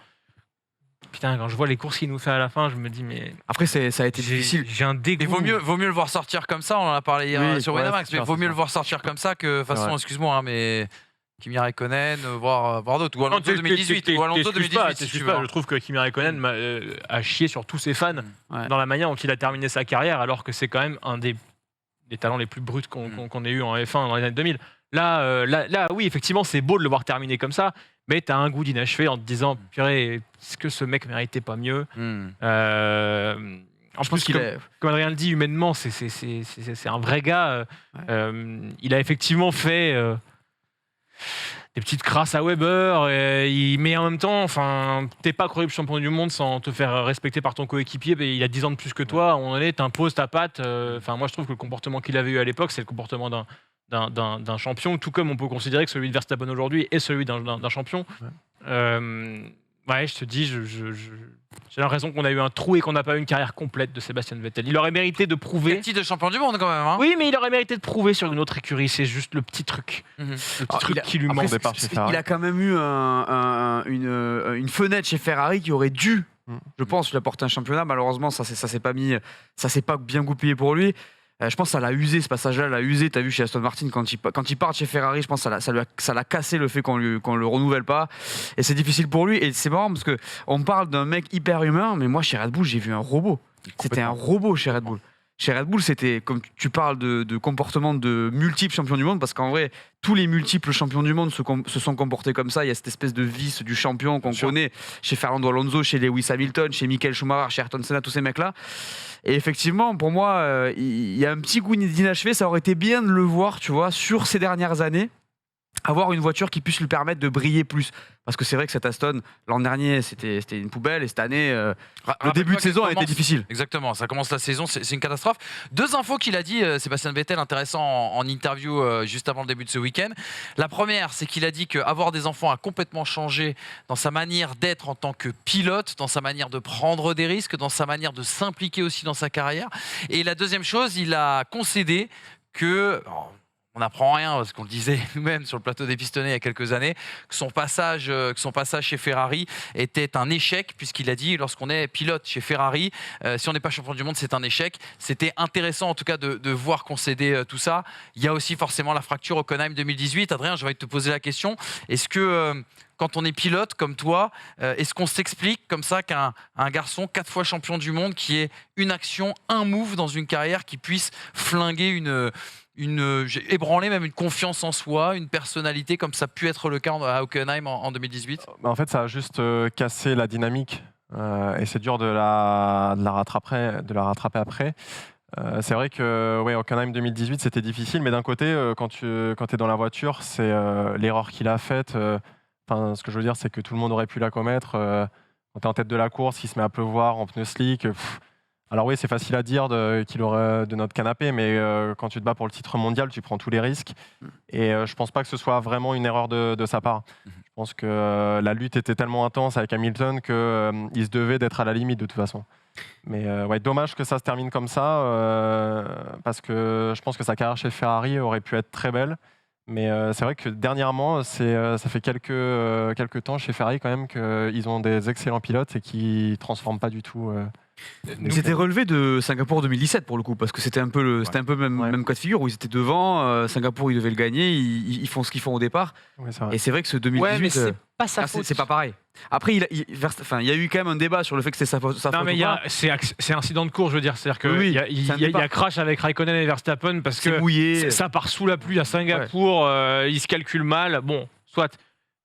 Putain, quand je vois les courses qu'il nous fait à la fin, je me dis mais... Après, ça a été difficile. J'ai un dégoût. Mais vaut mieux le voir sortir comme ça, on en a parlé hier sur Winamax, mais vaut mieux le voir sortir comme ça que, de toute façon, excuse-moi, mais Kimi Räikkönen, voire d'autres, ou Alonso 2018. Ou Alonso 2018, si tu veux. Je trouve que Kimi Räikkönen a chié sur tous ses fans dans la manière dont il a terminé sa carrière, alors que c'est quand même un des talents les plus bruts qu'on ait eu en F1 dans les années 2000. Là, oui, effectivement, c'est beau de le voir terminer comme ça, mais tu as un goût d'inachevé en te disant purée, est-ce que ce mec méritait pas mieux En plus, comme Adrien le dit, humainement, c'est un vrai gars. Il a effectivement fait des petites crasses à Weber, mais en même temps, enfin, t'es pas corrupte champion du monde sans te faire respecter par ton coéquipier. Il a 10 ans de plus que toi, à un moment donné, t'imposes ta patte. Moi, je trouve que le comportement qu'il avait eu à l'époque, c'est le comportement d'un champion, tout comme on peut considérer que celui de Verstappen aujourd'hui est celui d'un champion. Je te dis, j'ai l'impression qu'on a eu un trou et qu'on n'a pas eu une carrière complète de Sébastien Vettel. Il aurait mérité de prouver. Titre de champion du monde quand même. Hein. Oui, mais il aurait mérité de prouver sur une autre écurie. C'est juste le petit truc. Le petit truc qui lui manque. Il a quand même eu une fenêtre chez Ferrari qui aurait dû, je pense, lui apporter un championnat. Malheureusement, ça s'est pas bien goupillé pour lui. Je pense que ça l'a usé, ce passage-là, l'a usé. Tu as vu chez Aston Martin, quand il part chez Ferrari, je pense que ça l'a cassé le fait qu'on le renouvelle pas. Et c'est difficile pour lui. Et c'est marrant parce qu'on parle d'un mec hyper humain, mais moi chez Red Bull, j'ai vu un robot. C'était un robot chez Red Bull. Chez Red Bull, c'était, comme tu parles de comportement de multiples champions du monde, parce qu'en vrai, tous les multiples champions du monde se sont comportés comme ça. Il y a cette espèce de vice du champion qu'on connaît chez Fernando Alonso, chez Lewis Hamilton, chez Michael Schumacher, chez Ayrton Senna, tous ces mecs-là. Et effectivement, pour moi, il y a un petit goût d'inachevé. Ça aurait été bien de le voir, tu vois, sur ces dernières années, avoir une voiture qui puisse lui permettre de briller plus. Parce que c'est vrai que cette Aston, l'an dernier, c'était une poubelle, et cette année, le début de saison a été difficile. Exactement, ça commence la saison, c'est une catastrophe. 2 infos qu'il a dit, Sébastien Vettel, intéressant en interview juste avant le début de ce week-end. La première, c'est qu'il a dit qu'avoir des enfants a complètement changé dans sa manière d'être en tant que pilote, dans sa manière de prendre des risques, dans sa manière de s'impliquer aussi dans sa carrière. Et la deuxième chose, il a concédé que... on n'apprend rien, parce qu'on le disait nous-mêmes sur le plateau des Pistonnets il y a quelques années, que son passage chez Ferrari était un échec, puisqu'il a dit, lorsqu'on est pilote chez Ferrari, si on n'est pas champion du monde, c'est un échec. C'était intéressant en tout cas de voir concéder tout ça. Il y a aussi forcément la fracture Hockenheim 2018. Adrien, j'ai envie de te poser la question. Est-ce que... quand on est pilote comme toi, est-ce qu'on s'explique comme ça qu'un garçon 4 fois champion du monde, qui ait une action, un move dans une carrière qui puisse flinguer ébranler même une confiance en soi, une personnalité, comme ça a pu être le cas à Hockenheim en 2018? En fait, ça a juste cassé la dynamique et c'est dur de la rattraper après. C'est vrai que Hockenheim 2018, c'était difficile, mais d'un côté, quand tu es dans la voiture, c'est l'erreur qu'il a faite. Ce que je veux dire, c'est que tout le monde aurait pu la commettre. Quand tu es en tête de la course, il se met à pleuvoir en pneu slick. Alors oui, c'est facile à dire qu'il aurait de notre canapé, mais quand tu te bats pour le titre mondial, tu prends tous les risques. Et je pense pas que ce soit vraiment une erreur de sa part. Je pense que la lutte était tellement intense avec Hamilton qu'il se devait d'être à la limite de toute façon. Mais dommage que ça se termine comme ça, parce que je pense que sa carrière chez Ferrari aurait pu être très belle. Mais c'est vrai que dernièrement, ça fait quelques temps chez Ferrari quand même qu'ils ont des excellents pilotes et qui ne transforment pas du tout. C'était relevé de Singapour 2017 pour le coup, parce que c'était un peu le même cas de figure où ils étaient devant. Singapour, ils devaient le gagner, ils font ce qu'ils font au départ. Ouais, c'est vrai. Et c'est vrai que ce 2018, Ouais, mais c'est pas sa faute. c'est pas pareil. Après, il y a eu quand même un débat sur le fait que c'était sa faute. Non, mais c'est incident de course, je veux dire. C'est-à-dire qu'il y a crash avec Raikkonen et Verstappen parce que mouillé. Ça part sous la pluie à Singapour, ils se calculent mal. Bon, soit.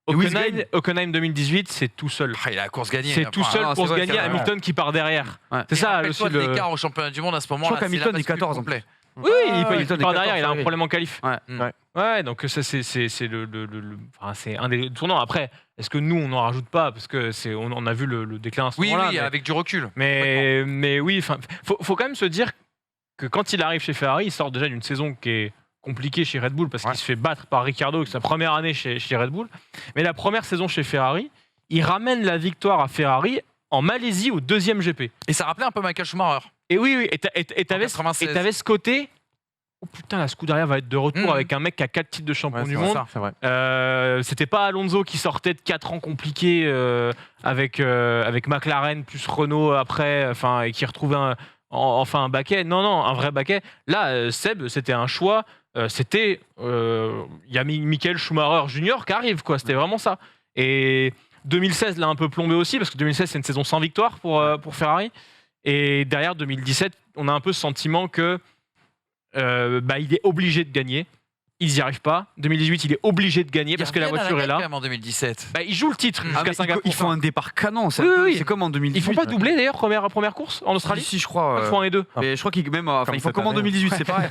Hockenheim 2018, c'est tout seul. Il a la course gagnée. C'est tout seul pour se gagner. Hamilton qui part derrière. Ouais. C'est ça aussi l'écart au championnat du monde à ce moment-là. Je crois qu'Hamilton est 14 complet. Oui, il part derrière, il a un problème en qualif. Ouais. Donc ça, c'est un des tournants. Après, est-ce que nous, on n'en rajoute pas? Parce que on a vu le déclin à ce moment-là. Oui, avec du recul. Mais oui, faut quand même se dire que quand il arrive chez Ferrari, il sort déjà d'une saison qui est compliquée chez Red Bull parce qu'il se fait battre par Ricciardo, c'est sa première année chez Red Bull. Mais la première saison chez Ferrari, il ramène la victoire à Ferrari en Malaisie au 2e GP. Et ça rappelait un peu Michael Schumacher. Et oui, et t'avais ce côté. Oh putain, la Scuderia va être de retour avec un mec qui a 4 titres de champion du monde. C'est vrai. C'était pas Alonso qui sortait de 4 ans compliqués avec McLaren plus Renault après, et qui retrouvait un baquet. Non, un vrai baquet. Là, Seb, c'était un choix. Il y a Michael Schumacher Junior qui arrive, quoi. C'était vraiment ça. Et 2016 l'a un peu plombé aussi parce que 2016 c'est une saison sans victoire pour Ferrari. Et derrière 2017, on a un peu ce sentiment que il est obligé de gagner. Ils n'y arrivent pas. 2018, il est obligé de gagner parce que la voiture est là. Quand même en 2017. Il joue le titre jusqu'à Singapour. Ils font un départ canon. C'est comme en 2018. Ils font pas doubler d'ailleurs première course en Australie. Si, je crois. Fois 1 et 2. Mais je crois qu'ils ils font comme en 2018, c'est pareil.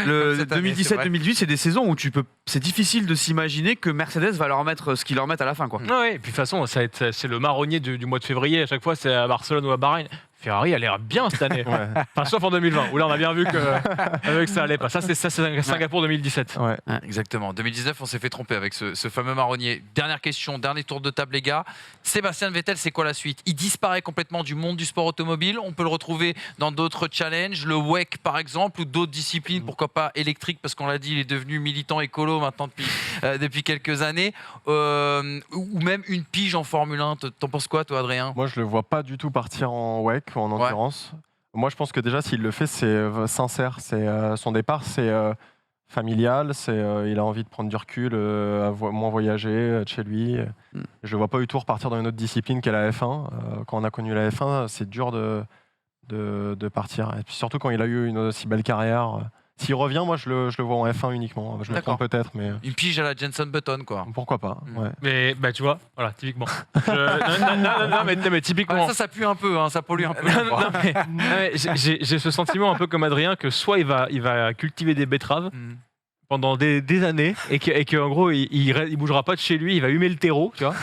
Le 2017-2018, c'est des saisons où c'est difficile de s'imaginer que Mercedes va leur mettre ce qu'ils leur mettent à la fin, quoi. Ouais, et puis de toute façon, c'est le marronnier du mois de février. À chaque fois, c'est à Barcelone ou à Bahreïn. Ferrari a l'air bien cette année. Sauf en 2020, où là on a bien vu que ça allait pas. Ça c'est Singapour 2017. Ouais. Exactement. 2019, on s'est fait tromper avec ce fameux marronnier. Dernière question, dernier tour de table, les gars. Sébastien Vettel, c'est quoi la suite? Il disparaît complètement du monde du sport automobile. On peut le retrouver dans d'autres challenges, le WEC par exemple, ou d'autres disciplines, pourquoi pas électrique, parce qu'on l'a dit, il est devenu militant écolo maintenant depuis quelques années. Ou même une pige en Formule 1. T'en penses quoi, toi, Adrien? Moi, je le vois pas du tout partir en WEC. En endurance. Moi, je pense que déjà, s'il le fait, c'est sincère. Son départ, c'est familial. Il a envie de prendre du recul, moins voyager de chez lui. Je ne le vois pas du tout repartir dans une autre discipline qu'est la F1. Quand on a connu la F1, c'est dur de de partir. Et puis surtout quand il a eu une aussi belle carrière. S'il revient, moi je le vois en F1 uniquement. Je me trompe peut-être, mais Une pige à la Jenson Button, quoi. pourquoi pas. Ouais. Mais bah, tu vois, voilà, typiquement. Non, mais typiquement. Ça pue un peu, hein, ça pollue un peu. Non, mais j'ai ce sentiment un peu comme Adrien que soit il va cultiver des betteraves pendant des années et qu'en gros il bougera pas de chez lui, il va humer le terreau, tu vois.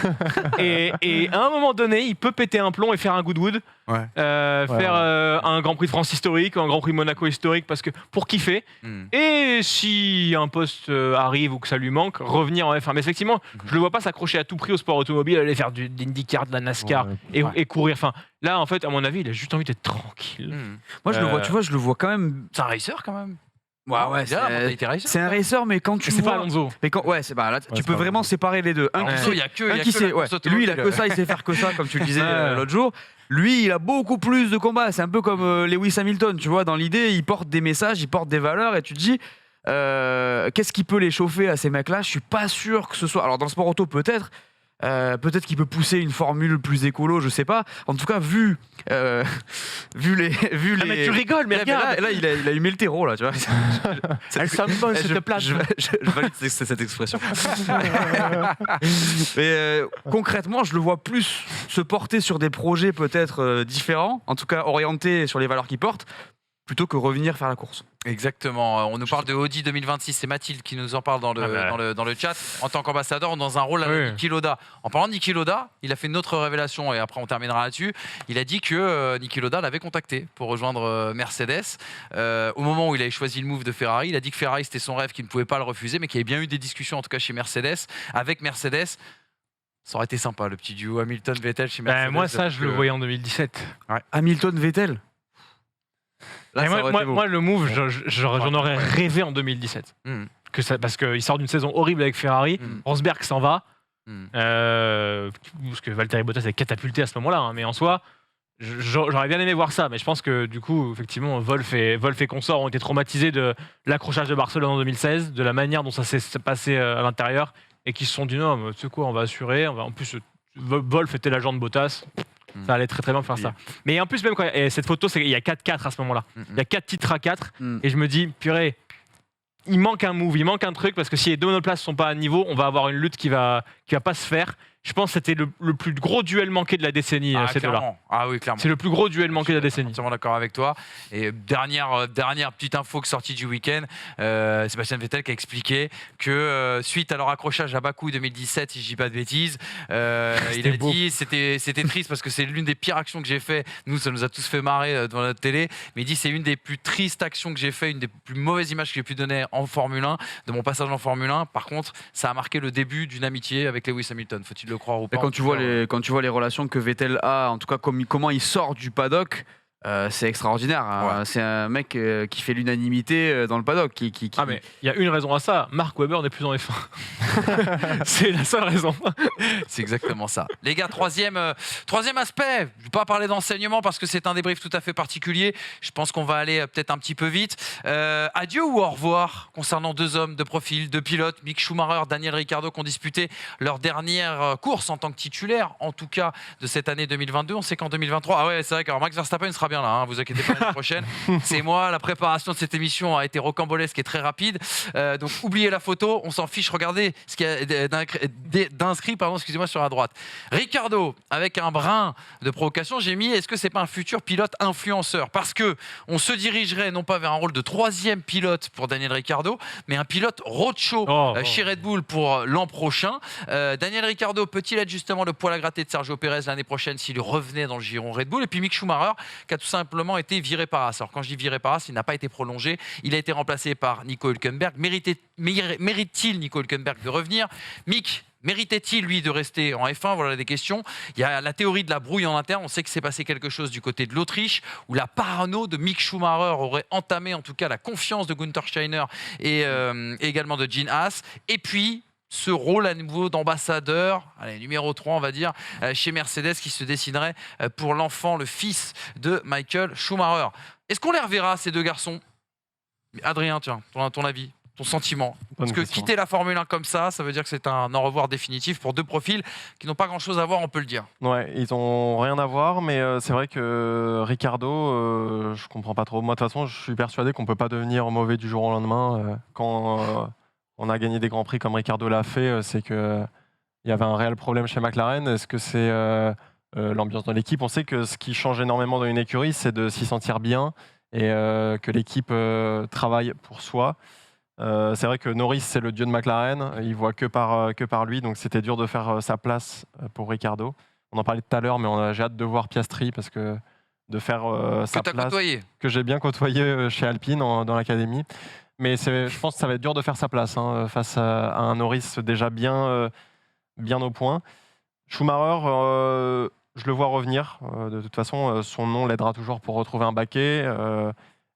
et à un moment donné, il peut péter un plomb et faire un Goodwood, faire un Grand Prix de France historique, un Grand Prix de Monaco historique parce que pour kiffer. Et si un poste arrive ou que ça lui manque, revenir en F1. Mais effectivement, je le vois pas s'accrocher à tout prix au sport automobile, aller faire de l'IndyCar, de la NASCAR et courir. Enfin, là, en fait, à mon avis, il a juste envie d'être tranquille. Moi, je le vois. Tu vois, je le vois quand même. C'est un racer quand même. Ouais, c'est un racer, mais quand tu c'est vois... pas Alonso. Mais quand, là, tu peux vraiment séparer les deux. Alonso, il y a que lui, il a que ça, il sait faire que ça, comme tu le disais l'autre jour. Lui, il a beaucoup plus de combats. C'est un peu comme Lewis Hamilton, tu vois. Dans l'idée, il porte des messages, il porte des valeurs, et tu te dis, qu'est-ce qui peut les chauffer à ces mecs-là? Je suis pas sûr que ce soit. Alors dans le sport auto, peut-être. Peut-être qu'il peut pousser une formule plus écolo, je sais pas. En tout cas, vu les. Mais tu rigoles, mais regarde. Là, il a humé le terreau, là, tu vois. Elle s'en bonne, cette place. Je valide cette expression. Mais concrètement, je le vois plus se porter sur des projets peut-être différents, en tout cas orientés sur les valeurs qu'il porte, plutôt que revenir faire la course. Exactement. On nous parle de Audi 2026. C'est Mathilde qui nous en parle dans le chat. En tant qu'ambassadeur, dans un rôle à Niki Lauda. En parlant de Niki Lauda, il a fait une autre révélation et après on terminera là-dessus. Il a dit que Niki Lauda l'avait contacté pour rejoindre Mercedes. Au moment où il avait choisi le move de Ferrari, il a dit que Ferrari c'était son rêve, qu'il ne pouvait pas le refuser, mais qu'il y avait bien eu des discussions, en tout cas chez Mercedes, avec Mercedes. Ça aurait été sympa, le petit duo Hamilton-Vettel chez Mercedes. Moi, ça, je le voyais en 2017. Hamilton-Vettel. Moi, le move, j'en aurais rêvé en 2017. Parce qu'il sort d'une saison horrible avec Ferrari. Rosberg s'en va. Parce que Valtteri Bottas est catapulté à ce moment-là. Hein, mais en soi, j'aurais bien aimé voir ça. Mais je pense que du coup, effectivement, Wolff et consort ont été traumatisés de l'accrochage de Barcelone en 2016, de la manière dont ça s'est passé à l'intérieur. Et qui se sont dit non, tu sais quoi, on va assurer. En plus, Wolff était l'agent de Bottas. Ça allait très très bien faire ça. Mais en plus, même quand cette photo, il y a 4-4 à ce moment-là. Il y a 4 titres à 4. Et je me dis, purée, il manque un move, il manque un truc, parce que si les deux monoplaces ne sont pas à niveau, on va avoir une lutte qui va pas se faire. Je pense que c'était le plus gros duel manqué de la décennie, ces deux-là. Ah oui, clairement. C'est le plus gros duel manqué de la décennie. Je suis entièrement d'accord avec toi. Et dernière petite info sortie du week-end, Sébastien Vettel qui a expliqué que suite à leur accrochage à Bakou 2017, si je dis pas de bêtises, il a dit c'était triste parce que c'est l'une des pires actions que j'ai fait. Nous, ça nous a tous fait marrer devant notre télé. Mais il dit c'est une des plus tristes actions que j'ai fait, une des plus mauvaises images que j'ai pu donner en Formule 1, de mon passage en Formule 1. Par contre, ça a marqué le début d'une amitié avec Lewis Hamilton. Faut-il le croire ou pas? Et quand tu vois les relations que Vettel a, en tout cas comment il sort du paddock, c'est extraordinaire. Hein. C'est un mec qui fait l'unanimité dans le paddock. Mais il y a une raison à ça. Mark Webber n'est plus en F1. C'est la seule raison. C'est exactement ça. Les gars, troisième aspect. Je ne vais pas parler d'enseignement parce que c'est un débrief tout à fait particulier. Je pense qu'on va aller peut-être un petit peu vite. Adieu ou au revoir concernant deux hommes de profil, deux pilotes, Mick Schumacher, Daniel Ricciardo, qui ont disputé leur dernière course en tant que titulaire, en tout cas de cette année 2022. On sait qu'en 2023, ah ouais, c'est vrai que Max Verstappen sera bien là, hein, vous inquiétez pas, l'année prochaine. C'est moi, la préparation de cette émission a été rocambolesque et très rapide. Donc oubliez la photo, on s'en fiche. Regardez ce qu'il y a d'inscrit sur la droite. Ricciardo, avec un brin de provocation, j'ai mis est-ce que c'est pas un futur pilote influenceur? Parce que on se dirigerait non pas vers un rôle de troisième pilote pour Daniel Ricciardo, mais un pilote roadshow chez Red Bull pour l'an prochain. Daniel Ricciardo peut-il être justement le poil à gratter de Sergio Pérez l'année prochaine s'il revenait dans le giron Red Bull? Et puis Mick Schumacher, qui a tout simplement été viré par Haas. Alors quand je dis viré par Haas, il n'a pas été prolongé. Il a été remplacé par Nico Hülkenberg. Mérite-t-il Nico Hülkenberg de revenir? Mick, méritait-il, lui, de rester en F1? Voilà des questions. Il y a la théorie de la brouille en interne. On sait que s'est passé quelque chose du côté de l'Autriche, où la parano de Mick Schumacher aurait entamé, en tout cas, la confiance de Günther Steiner et également de Gene Haas. Et puis, ce rôle à nouveau d'ambassadeur, numéro 3 on va dire, chez Mercedes qui se dessinerait pour l'enfant, le fils de Michael Schumacher. Est-ce qu'on les reverra ces deux garçons? Adrien, tiens, ton avis? ton sentiment. Bonne Parce que question. quitter la Formule 1 comme ça veut dire que c'est un au revoir définitif pour deux profils qui n'ont pas grand-chose à voir, on peut le dire. Ouais, ils ont rien à voir, mais c'est vrai que Ricardo, je comprends pas trop. Moi, de toute façon, je suis persuadé qu'on peut pas devenir mauvais du jour au lendemain. Quand on a gagné des grands prix comme Ricardo l'a fait, c'est que il y avait un réel problème chez McLaren. Est-ce que c'est l'ambiance dans l'équipe? On sait que ce qui change énormément dans une écurie, c'est de s'y sentir bien et que l'équipe travaille pour soi. C'est vrai que Norris, c'est le dieu de McLaren. Il voit que par lui, donc c'était dur de faire sa place pour Ricardo. On en parlait tout à l'heure, mais j'ai hâte de voir Piastri parce que de faire sa Que tu as place côtoyé. que j'ai bien côtoyé chez Alpine dans l'académie. Mais je pense que ça va être dur de faire sa place face à un Norris déjà bien au point. Schumacher, je le vois revenir. De toute façon, son nom l'aidera toujours pour retrouver un baquet.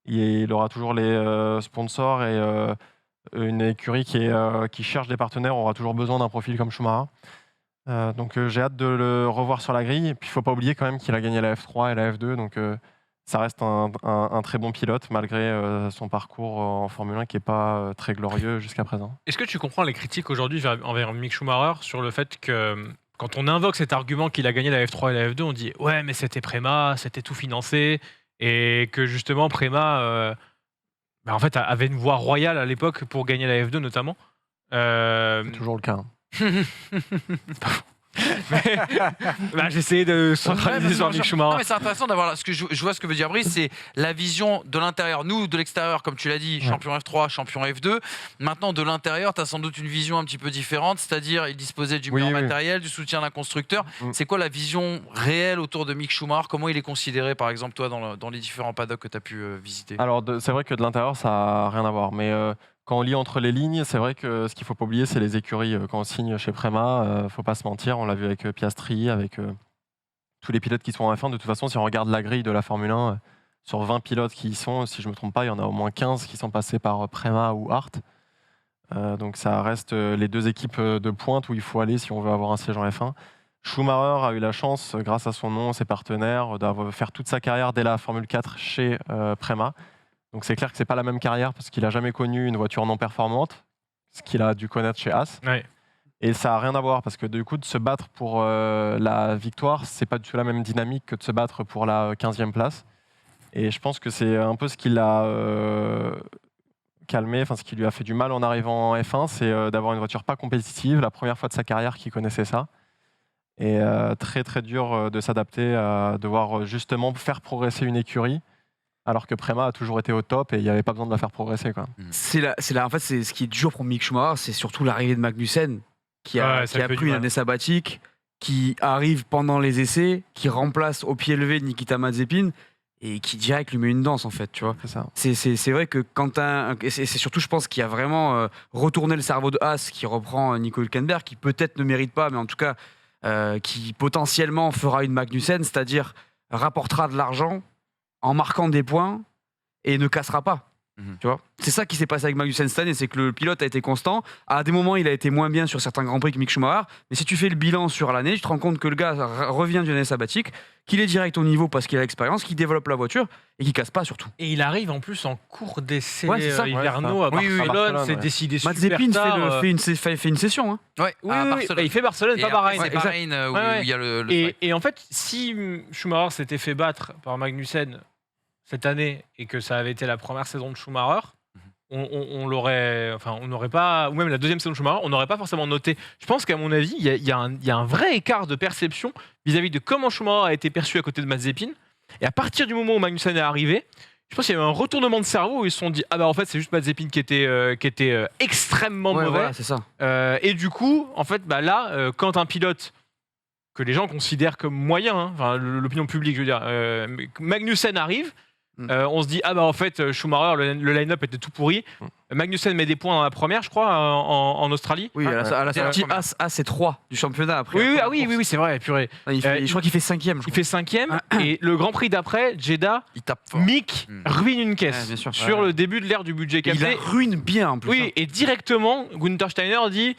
Il aura toujours les sponsors et une écurie qui cherche des partenaires aura toujours besoin d'un profil comme Schumacher. Donc j'ai hâte de le revoir sur la grille. Et puis il ne faut pas oublier quand même qu'il a gagné la F3 et la F2. Donc ça reste un très bon pilote malgré son parcours en Formule 1 qui n'est pas très glorieux jusqu'à présent. Est-ce que tu comprends les critiques aujourd'hui envers Mick Schumacher sur le fait que quand on invoque cet argument qu'il a gagné la F3 et la F2, on dit ouais mais c'était Prema, c'était tout financé et que justement Prema en fait avait une voie royale à l'époque pour gagner la F2 notamment. C'est toujours le cas. J'essayais de centraliser sur Mick Non, Schumacher. mais c'est intéressant d'avoir ce que je vois ce que veut dire Brice, c'est la vision de l'intérieur. Nous, de l'extérieur, comme tu l'as dit, champion F3, champion F2. Maintenant, de l'intérieur, tu as sans doute une vision un petit peu différente, c'est-à-dire il disposait du meilleur matériel, du soutien d'un constructeur. C'est quoi la vision réelle autour de Mick Schumacher? Comment il est considéré, par exemple, toi, dans les différents paddocks que tu as pu visiter? Alors, c'est vrai que de l'intérieur, ça n'a rien à voir. Mais quand on lit entre les lignes, c'est vrai que ce qu'il ne faut pas oublier, c'est les écuries. Quand on signe chez Prema, il ne faut pas se mentir. On l'a vu avec Piastri, avec tous les pilotes qui sont en F1. De toute façon, si on regarde la grille de la Formule 1, sur 20 pilotes qui y sont, si je ne me trompe pas, il y en a au moins 15 qui sont passés par Prema ou Hart. Donc ça reste les deux équipes de pointe où il faut aller si on veut avoir un siège en F1. Schumacher a eu la chance, grâce à son nom, ses partenaires, de faire toute sa carrière dès la Formule 4 chez Prema. Donc c'est clair que c'est pas la même carrière parce qu'il a jamais connu une voiture non performante, ce qu'il a dû connaître chez Haas. Ouais. Et ça a rien à voir parce que du coup de se battre pour la victoire, c'est pas du tout la même dynamique que de se battre pour la 15e place. Et je pense que c'est un peu ce qui l'a calmé, enfin ce qui lui a fait du mal en arrivant en F1, c'est d'avoir une voiture pas compétitive, la première fois de sa carrière qu'il connaissait ça. Et très très dur de s'adapter à devoir justement faire progresser une écurie. Alors que Prema a toujours été au top et il n'y avait pas besoin de la faire progresser. Quoi. En fait, c'est ce qui est dur pour Mick Schumacher, c'est surtout l'arrivée de Magnussen qui a pris une année sabbatique, qui arrive pendant les essais, qui remplace au pied levé Nikita Mazepin et qui direct lui met une danse en fait, tu vois. C'est ça. C'est vrai que quand c'est surtout, je pense, qu'il a vraiment retourné le cerveau de Haas, qui reprend Nico Hülkenberg, qui peut-être ne mérite pas, mais en tout cas qui potentiellement fera une Magnussen, c'est-à-dire rapportera de l'argent en marquant des points et ne cassera pas. Tu vois, c'est ça qui s'est passé avec Magnussen cette année, c'est que le pilote a été constant. À des moments, il a été moins bien sur certains grands prix que Mick Schumacher, mais si tu fais le bilan sur l'année, tu te rends compte que le gars revient d'une année sabbatique, qu'il est direct au niveau parce qu'il a l'expérience, qu'il développe la voiture et qu'il casse pas surtout. Et il arrive en plus en cours d'essai hivernaux à Barcelone, c'est décidé super Mazepin tard. fait une session. Hein. Ouais, Il fait Barcelone, pas Bahreïn. C'est Bahreïn où il y a le et en fait, si Schumacher s'était fait battre par Magnussen cette année et que ça avait été la première saison de Schumacher, on n'aurait pas, ou même la deuxième saison de Schumacher, on n'aurait pas forcément noté. Je pense qu'à mon avis, il y a un vrai écart de perception vis-à-vis de comment Schumacher a été perçu à côté de Mazepin. Et à partir du moment où Magnussen est arrivé, je pense qu'il y a eu un retournement de cerveau où ils se sont dit en fait c'est juste Mazepin qui était extrêmement mauvais. Voilà, c'est ça. Et du coup, en fait, quand un pilote que les gens considèrent comme moyen, l'opinion publique, je veux dire, Magnussen arrive. On se dit en fait Schumacher le line-up était tout pourri. Magnussen met des points dans la première, je crois, en Australie. Oui, à la sortie, As c'est 3 du championnat après. Oui, c'est vrai, purée. Je crois qu'il fait 5e. Il fait 5e et le Grand Prix d'après, Jeddah, il tape fort. Mick ruine une caisse sur le début de l'ère du budget capté. Il la ruine bien en plus. Oui, et directement, Gunther Steiner dit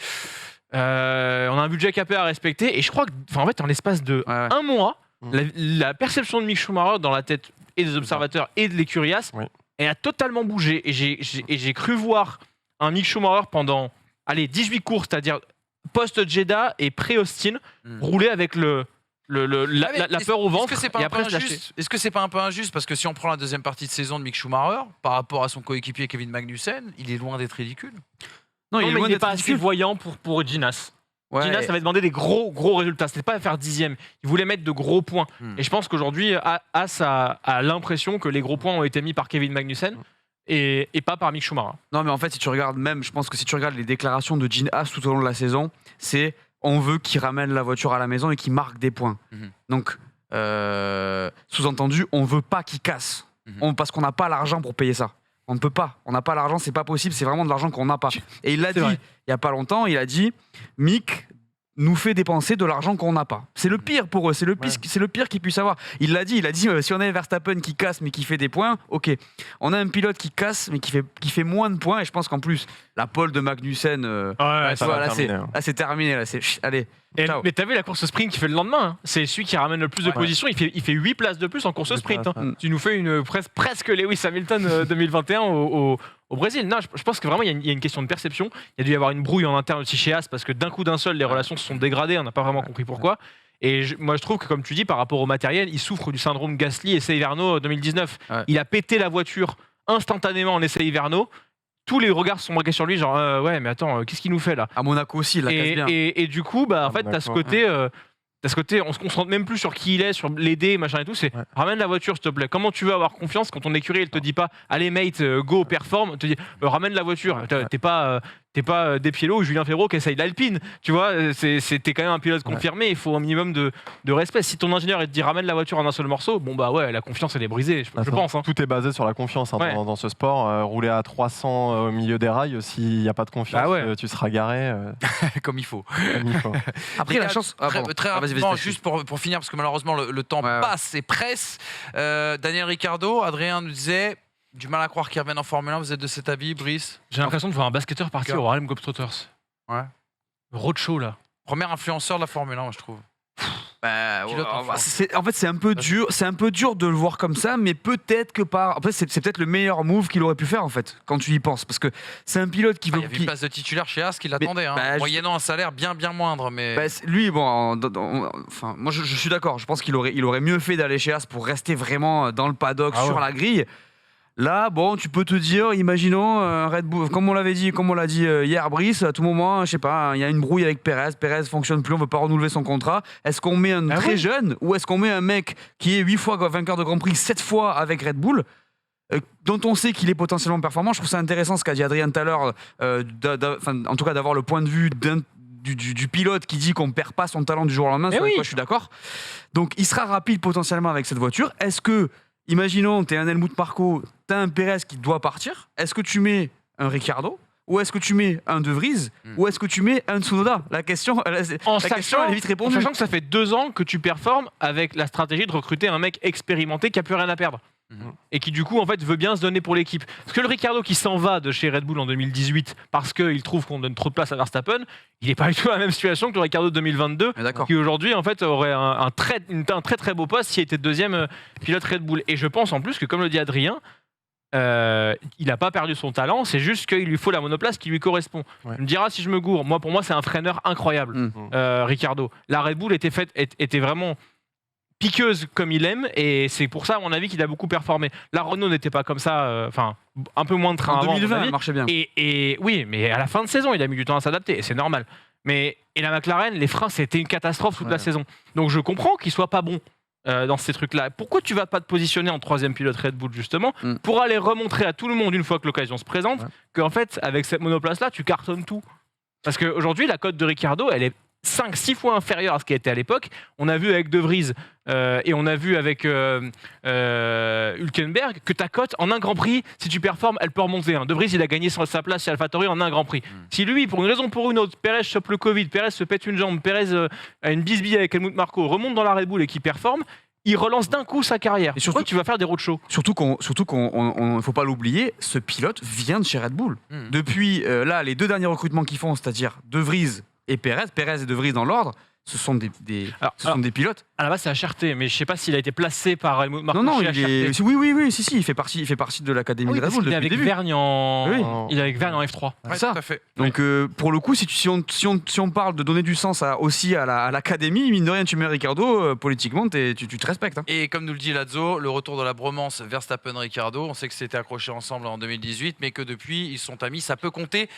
on a un budget capé à respecter. Et je crois que, en fait, en l'espace de un mois, la perception de Mick Schumacher dans la tête et des observateurs et de l'écurie Haas, elle a totalement bougé. Et j'ai cru voir un Mick Schumacher pendant 18 courses, c'est-à-dire post-Jeddah et pré-Austin, rouler avec la peur au ventre et après se lâcher. Est-ce que c'est pas un peu injuste? Parce que si on prend la deuxième partie de saison de Mick Schumacher, par rapport à son coéquipier Kevin Magnussen, il est loin d'être ridicule. Non, il n'est pas assez voyant pour Ginas. Ouais, Ginas avait demandé des gros résultats. C'était pas à faire 10e. Il voulait mettre de gros points. Et je pense qu'aujourd'hui, Haas a l'impression que les gros points ont été mis par Kevin Magnussen et pas par Mick Schumacher. Non, mais en fait, si tu regardes même, je pense que si tu regardes les déclarations de Gene Haas tout au long de la saison, c'est on veut qu'il ramène la voiture à la maison et qu'il marque des points. Donc, sous-entendu, on veut pas qu'il casse. Parce qu'on n'a pas l'argent pour payer ça. On ne peut pas. On n'a pas l'argent, c'est pas possible. C'est vraiment de l'argent qu'on n'a pas. Et il l'a dit il y a pas longtemps. Il a dit Mick nous fait dépenser de l'argent qu'on n'a pas. C'est le pire pour eux. C'est le pire qu'ils puissent avoir. Il l'a dit. Si on avait Verstappen qui casse mais qui fait des points, ok. On a un pilote qui casse mais qui fait moins de points. Et je pense qu'en plus la pole de Magnussen, là c'est terminé. Là, allez. Mais t'as vu la course sprint qu'il fait le lendemain, hein. C'est celui qui ramène le plus de positions. Il fait 8 places de plus en course sprint. Tu nous fais presque Lewis Hamilton 2021 au Brésil. Non, je pense que vraiment il y a une question de perception. Il y a dû y avoir une brouille en interne aussi chez Haas parce que d'un coup d'un seul les relations se sont dégradées. On n'a pas vraiment compris pourquoi. Et moi je trouve que comme tu dis par rapport au matériel, il souffre du syndrome Gasly essai hivernaux 2019. Il a pété la voiture instantanément en essai hivernaux. Tous les regards sont braqués sur lui, genre ouais, mais attends, qu'est-ce qu'il nous fait là? À Monaco aussi, il la casse bien. Et du coup, en fait, t'as ce côté, on se concentre même plus sur qui il est, sur l'aider, machin et tout. C'est ramène la voiture, s'il te plaît. Comment tu veux avoir confiance quand ton écurie, elle te dit pas, allez mate, go, performe, te dit, ramène la voiture. T'es pas Despiello ou Julien Febvre qui essaye l'Alpine, tu vois. T'es quand même un pilote confirmé. Il faut un minimum de respect. Si ton ingénieur il te dit ramène la voiture en un seul morceau, bon bah ouais, la confiance elle est brisée. Je pense. Hein. Tout est basé sur la confiance dans ce sport. Rouler à 300 au milieu des rails, s'il n'y a pas de confiance, tu seras garé comme il faut. Après la chance. Très rapidement, juste pour finir, parce que malheureusement le temps passe et presse. Daniel Ricciardo, Adrien nous disait. Du mal à croire qu'ils reviennent en Formule 1, vous êtes de cet avis, Brice? J'ai l'impression de voir un basketteur partir au Harlem Globetrotters. Ouais. Roadshow là. Premier influenceur de la Formule 1, je trouve. En fait, c'est un peu dur de le voir comme ça, mais peut-être que c'est peut-être le meilleur move qu'il aurait pu faire en fait, quand tu y penses, parce que c'est un pilote qui veut. Il y avait une place de titulaire chez Haas qui l'attendait, moyennant un salaire bien moindre, mais. Lui, moi je suis d'accord. Je pense qu'il aurait mieux fait d'aller chez Haas pour rester vraiment dans le paddock sur la grille. Là, tu peux te dire, imaginons Red Bull, comme on l'a dit hier, Brice, à tout moment, je sais pas, il y a une brouille avec Perez fonctionne plus, on veut pas renouveler son contrat. Est-ce qu'on met un très jeune ou est-ce qu'on met un mec qui est 8 fois vainqueur de Grand Prix, 7 fois avec Red Bull, dont on sait qu'il est potentiellement performant? Je trouve ça intéressant ce qu'a dit Adrien tout à l'heure, en tout cas d'avoir le point de vue du pilote qui dit qu'on ne perd pas son talent du jour au lendemain, sur quoi je suis d'accord. Donc il sera rapide potentiellement avec cette voiture. Est-ce que, imaginons, tu es un Helmut Marko, tu as un Perez qui doit partir, est-ce que tu mets un Ricciardo ou est-ce que tu mets un De Vries ou est-ce que tu mets un Tsunoda? La question elle est vite répondue. En sachant que ça fait 2 ans que tu performes avec la stratégie de recruter un mec expérimenté qui n'a plus rien à perdre. Et qui du coup en fait veut bien se donner pour l'équipe. Parce que le Ricciardo qui s'en va de chez Red Bull en 2018 parce qu'il trouve qu'on donne trop de place à Verstappen, il n'est pas du tout dans la même situation que le Ricciardo de 2022 qui aujourd'hui en fait aurait un très beau poste s'il était deuxième pilote Red Bull. Et je pense en plus que comme le dit Adrien, il n'a pas perdu son talent, c'est juste qu'il lui faut la monoplace qui lui correspond. Tu me diras si je me gourre, pour moi c'est un freineur incroyable, Ricciardo. La Red Bull était vraiment piqueuse comme il aime et c'est pour ça à mon avis qu'il a beaucoup performé. La Renault n'était pas comme ça, un peu moins de train en avant. 2020 elle marchait bien. Et oui, mais à la fin de saison il a mis du temps à s'adapter et c'est normal. Et la McLaren, les freins c'était une catastrophe toute la saison. Donc je comprends qu'il soit pas bon dans ces trucs-là. Pourquoi tu vas pas te positionner en 3e pilote Red Bull justement pour aller remontrer à tout le monde une fois que l'occasion se présente qu'en fait avec cette monoplace-là tu cartonnes tout. Parce qu'aujourd'hui la cote de Ricciardo elle est 5-6 fois inférieur à ce qui était à l'époque. On a vu avec De Vries et on a vu avec Hülkenberg que ta cote en un Grand Prix, si tu performes, elle peut remonter. De Vries, il a gagné sa place chez AlphaTauri en un Grand Prix. Si lui, pour une raison ou pour une autre, Perez chope le Covid, Perez se pète une jambe, Perez a une bisbille avec Helmut Marko, remonte dans la Red Bull et qui performe, il relance d'un coup sa carrière. Et surtout, tu vas faire des roadshows. Surtout qu'on faut pas l'oublier, ce pilote vient de chez Red Bull. Depuis les 2 derniers recrutements qu'ils font, c'est-à-dire De Vries et Perez et De Vries dans l'ordre, ce sont des pilotes. À la base, c'est à Cherté, mais je ne sais pas s'il a été placé par Helmut Marko. Non, oui, si, il fait partie de l'académie de Red Bull depuis depuis le début. Il est avec Vergne en F3. Ouais, ça. tout à fait. Donc pour le coup, si on parle de donner du sens aussi à l'académie, mine de rien, tu mets Ricardo, politiquement, tu te respectes. Hein. Et comme nous le dit Lazo, le retour de la bromance Verstappen-Ricardo, on sait que c'était accroché ensemble en 2018, mais que depuis, ils sont amis. Ça peut compter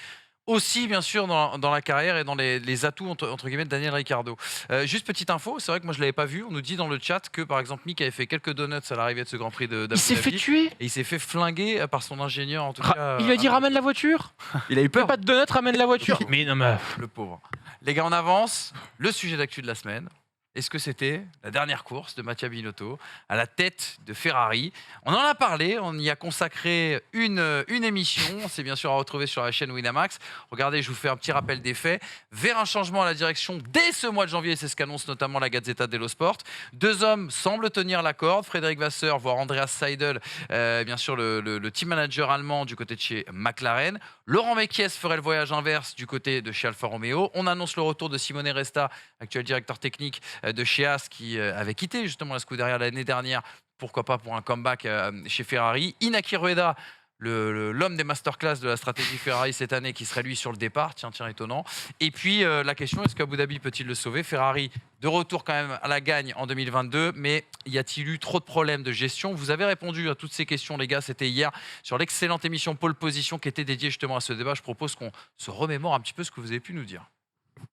aussi, bien sûr, dans la carrière et dans les atouts, entre guillemets, de Daniel Ricciardo. Juste petite info, c'est vrai que moi, je ne l'avais pas vu. On nous dit dans le chat que, par exemple, Mick avait fait quelques donuts à l'arrivée de ce Grand Prix d'Abu Dhabi. Il s'est fait tuer. Et il s'est fait flinguer par son ingénieur, en tout cas. Il a dit ramène la voiture. Il a eu peur. Pas de donuts, ramène la voiture. Mais non, mais... Le pauvre. Les gars, on avance. Le sujet d'actu de la semaine. Est-ce que c'était la dernière course de Mattia Binotto à la tête de Ferrari? On en a parlé, on y a consacré une émission. C'est bien sûr à retrouver sur la chaîne Winamax. Regardez, je vous fais un petit rappel des faits. Vers un changement à la direction dès ce mois de janvier, c'est ce qu'annonce notamment la Gazzetta dello Sport. 2 hommes semblent tenir la corde. Frédéric Vasseur, voire Andreas Seidel, bien sûr le team manager allemand du côté de chez McLaren. Laurent Mekies ferait le voyage inverse du côté de chez Alfa Romeo. On annonce le retour de Simone Resta, actuel directeur technique de chez Haas, qui avait quitté justement la Scuderia l'année dernière, pourquoi pas pour un comeback chez Ferrari. Inaki Rueda, l'homme des masterclass de la stratégie Ferrari cette année, qui serait lui sur le départ, tiens, étonnant. Et puis la question, est-ce qu'Abu Dhabi peut-il le sauver? Ferrari de retour quand même à la gagne en 2022, mais y a-t-il eu trop de problèmes de gestion? Vous avez répondu à toutes ces questions, les gars, c'était hier sur l'excellente émission Pole Position qui était dédiée justement à ce débat. Je propose qu'on se remémore un petit peu ce que vous avez pu nous dire.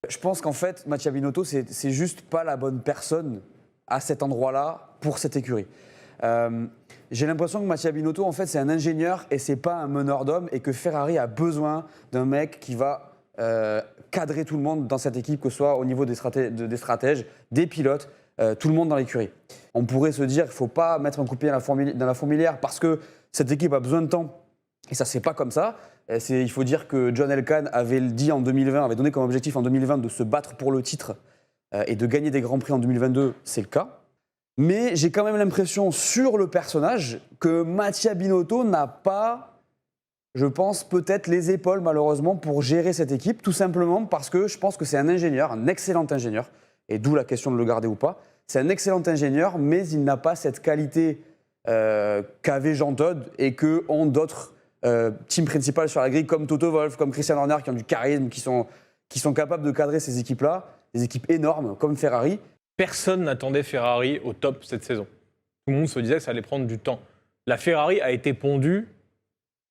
Je pense qu'en fait, Mattia Binotto, c'est juste pas la bonne personne à cet endroit-là pour cette écurie. J'ai l'impression que Mattia Binotto, en fait, c'est un ingénieur et c'est pas un meneur d'hommes, et que Ferrari a besoin d'un mec qui va cadrer tout le monde dans cette équipe, que ce soit au niveau des stratèges, des pilotes, tout le monde dans l'écurie. On pourrait se dire qu'il ne faut pas mettre un coup de pied dans la fourmilière parce que cette équipe a besoin de temps. Et ça, c'est pas comme ça. Il faut dire que John Elkann avait dit en 2020, avait donné comme objectif en 2020 de se battre pour le titre et de gagner des grands prix en 2022. C'est le cas. Mais j'ai quand même l'impression, sur le personnage, que Mattia Binotto n'a pas, je pense, peut-être les épaules, malheureusement, pour gérer cette équipe, tout simplement parce que je pense que c'est un ingénieur, un excellent ingénieur, et d'où la question de le garder ou pas. C'est un excellent ingénieur, mais il n'a pas cette qualité qu'avait Jean Todt et que ont d'autres team principal sur la grille, comme Toto Wolff, comme Christian Horner, qui ont du charisme, qui sont capables de cadrer ces équipes-là, des équipes énormes comme Ferrari. Personne n'attendait Ferrari au top cette saison. Tout le monde se disait que ça allait prendre du temps. La Ferrari a été pondue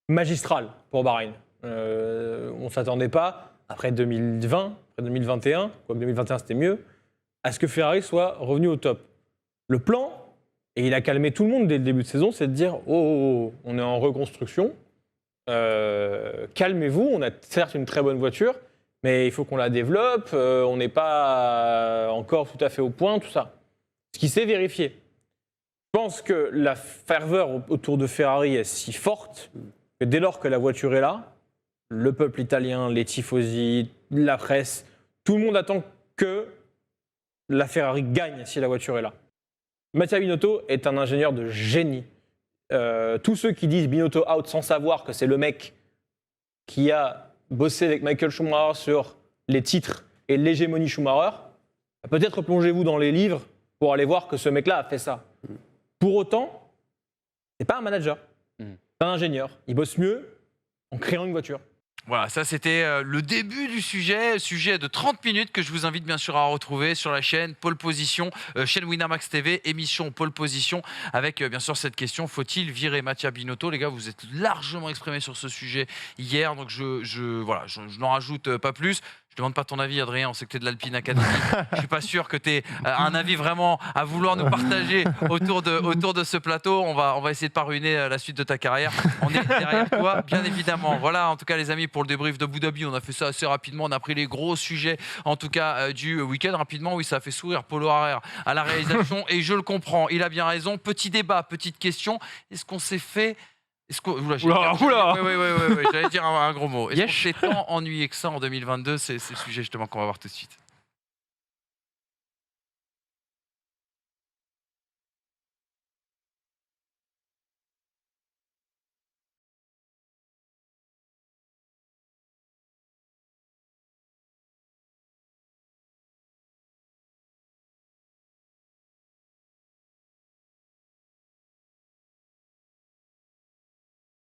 magistrale pour Bahreïn. On ne s'attendait pas, après 2020, après 2021, quoique 2021 c'était mieux, à ce que Ferrari soit revenu au top. Le plan, et il a calmé tout le monde dès le début de saison, c'est de dire « Oh, on est en reconstruction, calmez-vous, on a certes une très bonne voiture, mais il faut qu'on la développe, on n'est pas encore tout à fait au point, tout ça. » Ce qui s'est vérifié. Je pense que la ferveur autour de Ferrari est si forte que dès lors que la voiture est là, le peuple italien, les tifosi, la presse, tout le monde attend que la Ferrari gagne si la voiture est là. Mattia Binotto est un ingénieur de génie. Tous ceux qui disent Binotto out sans savoir que c'est le mec qui a bossé avec Michael Schumacher sur les titres et l'hégémonie Schumacher, peut-être plongez-vous dans les livres pour aller voir que ce mec-là a fait ça. Pour autant, c'est pas un manager, c'est un ingénieur. Il bosse mieux en créant une voiture. Voilà, ça c'était le début du sujet de 30 minutes que je vous invite bien sûr à retrouver sur la chaîne Pole Position, chaîne Winamax TV, émission Pole Position, avec bien sûr cette question, faut-il virer Mattia Binotto? Les gars, vous êtes largement exprimés sur ce sujet hier, donc je n'en rajoute pas plus. Je demande pas ton avis, Adrien, on sait que tu es de l'Alpine Academy. Je suis pas sûr que tu aies un avis vraiment à vouloir nous partager autour de ce plateau. On va essayer de pas ruiner la suite de ta carrière. On est derrière toi, bien évidemment. Voilà, en tout cas, les amis, pour le débrief d'Abu Dhabi, on a fait ça assez rapidement. On a pris les gros sujets, en tout cas, du week-end. Rapidement, oui, ça a fait sourire Polo Harrer à la réalisation. Et je le comprends, il a bien raison. Petit débat, petite question. Est-ce qu'on s'est fait... Oula, j'allais dire un gros mot. Est-ce qu'on s'est tant ennuyé que ça en 2022? C'est le sujet justement qu'on va voir tout de suite.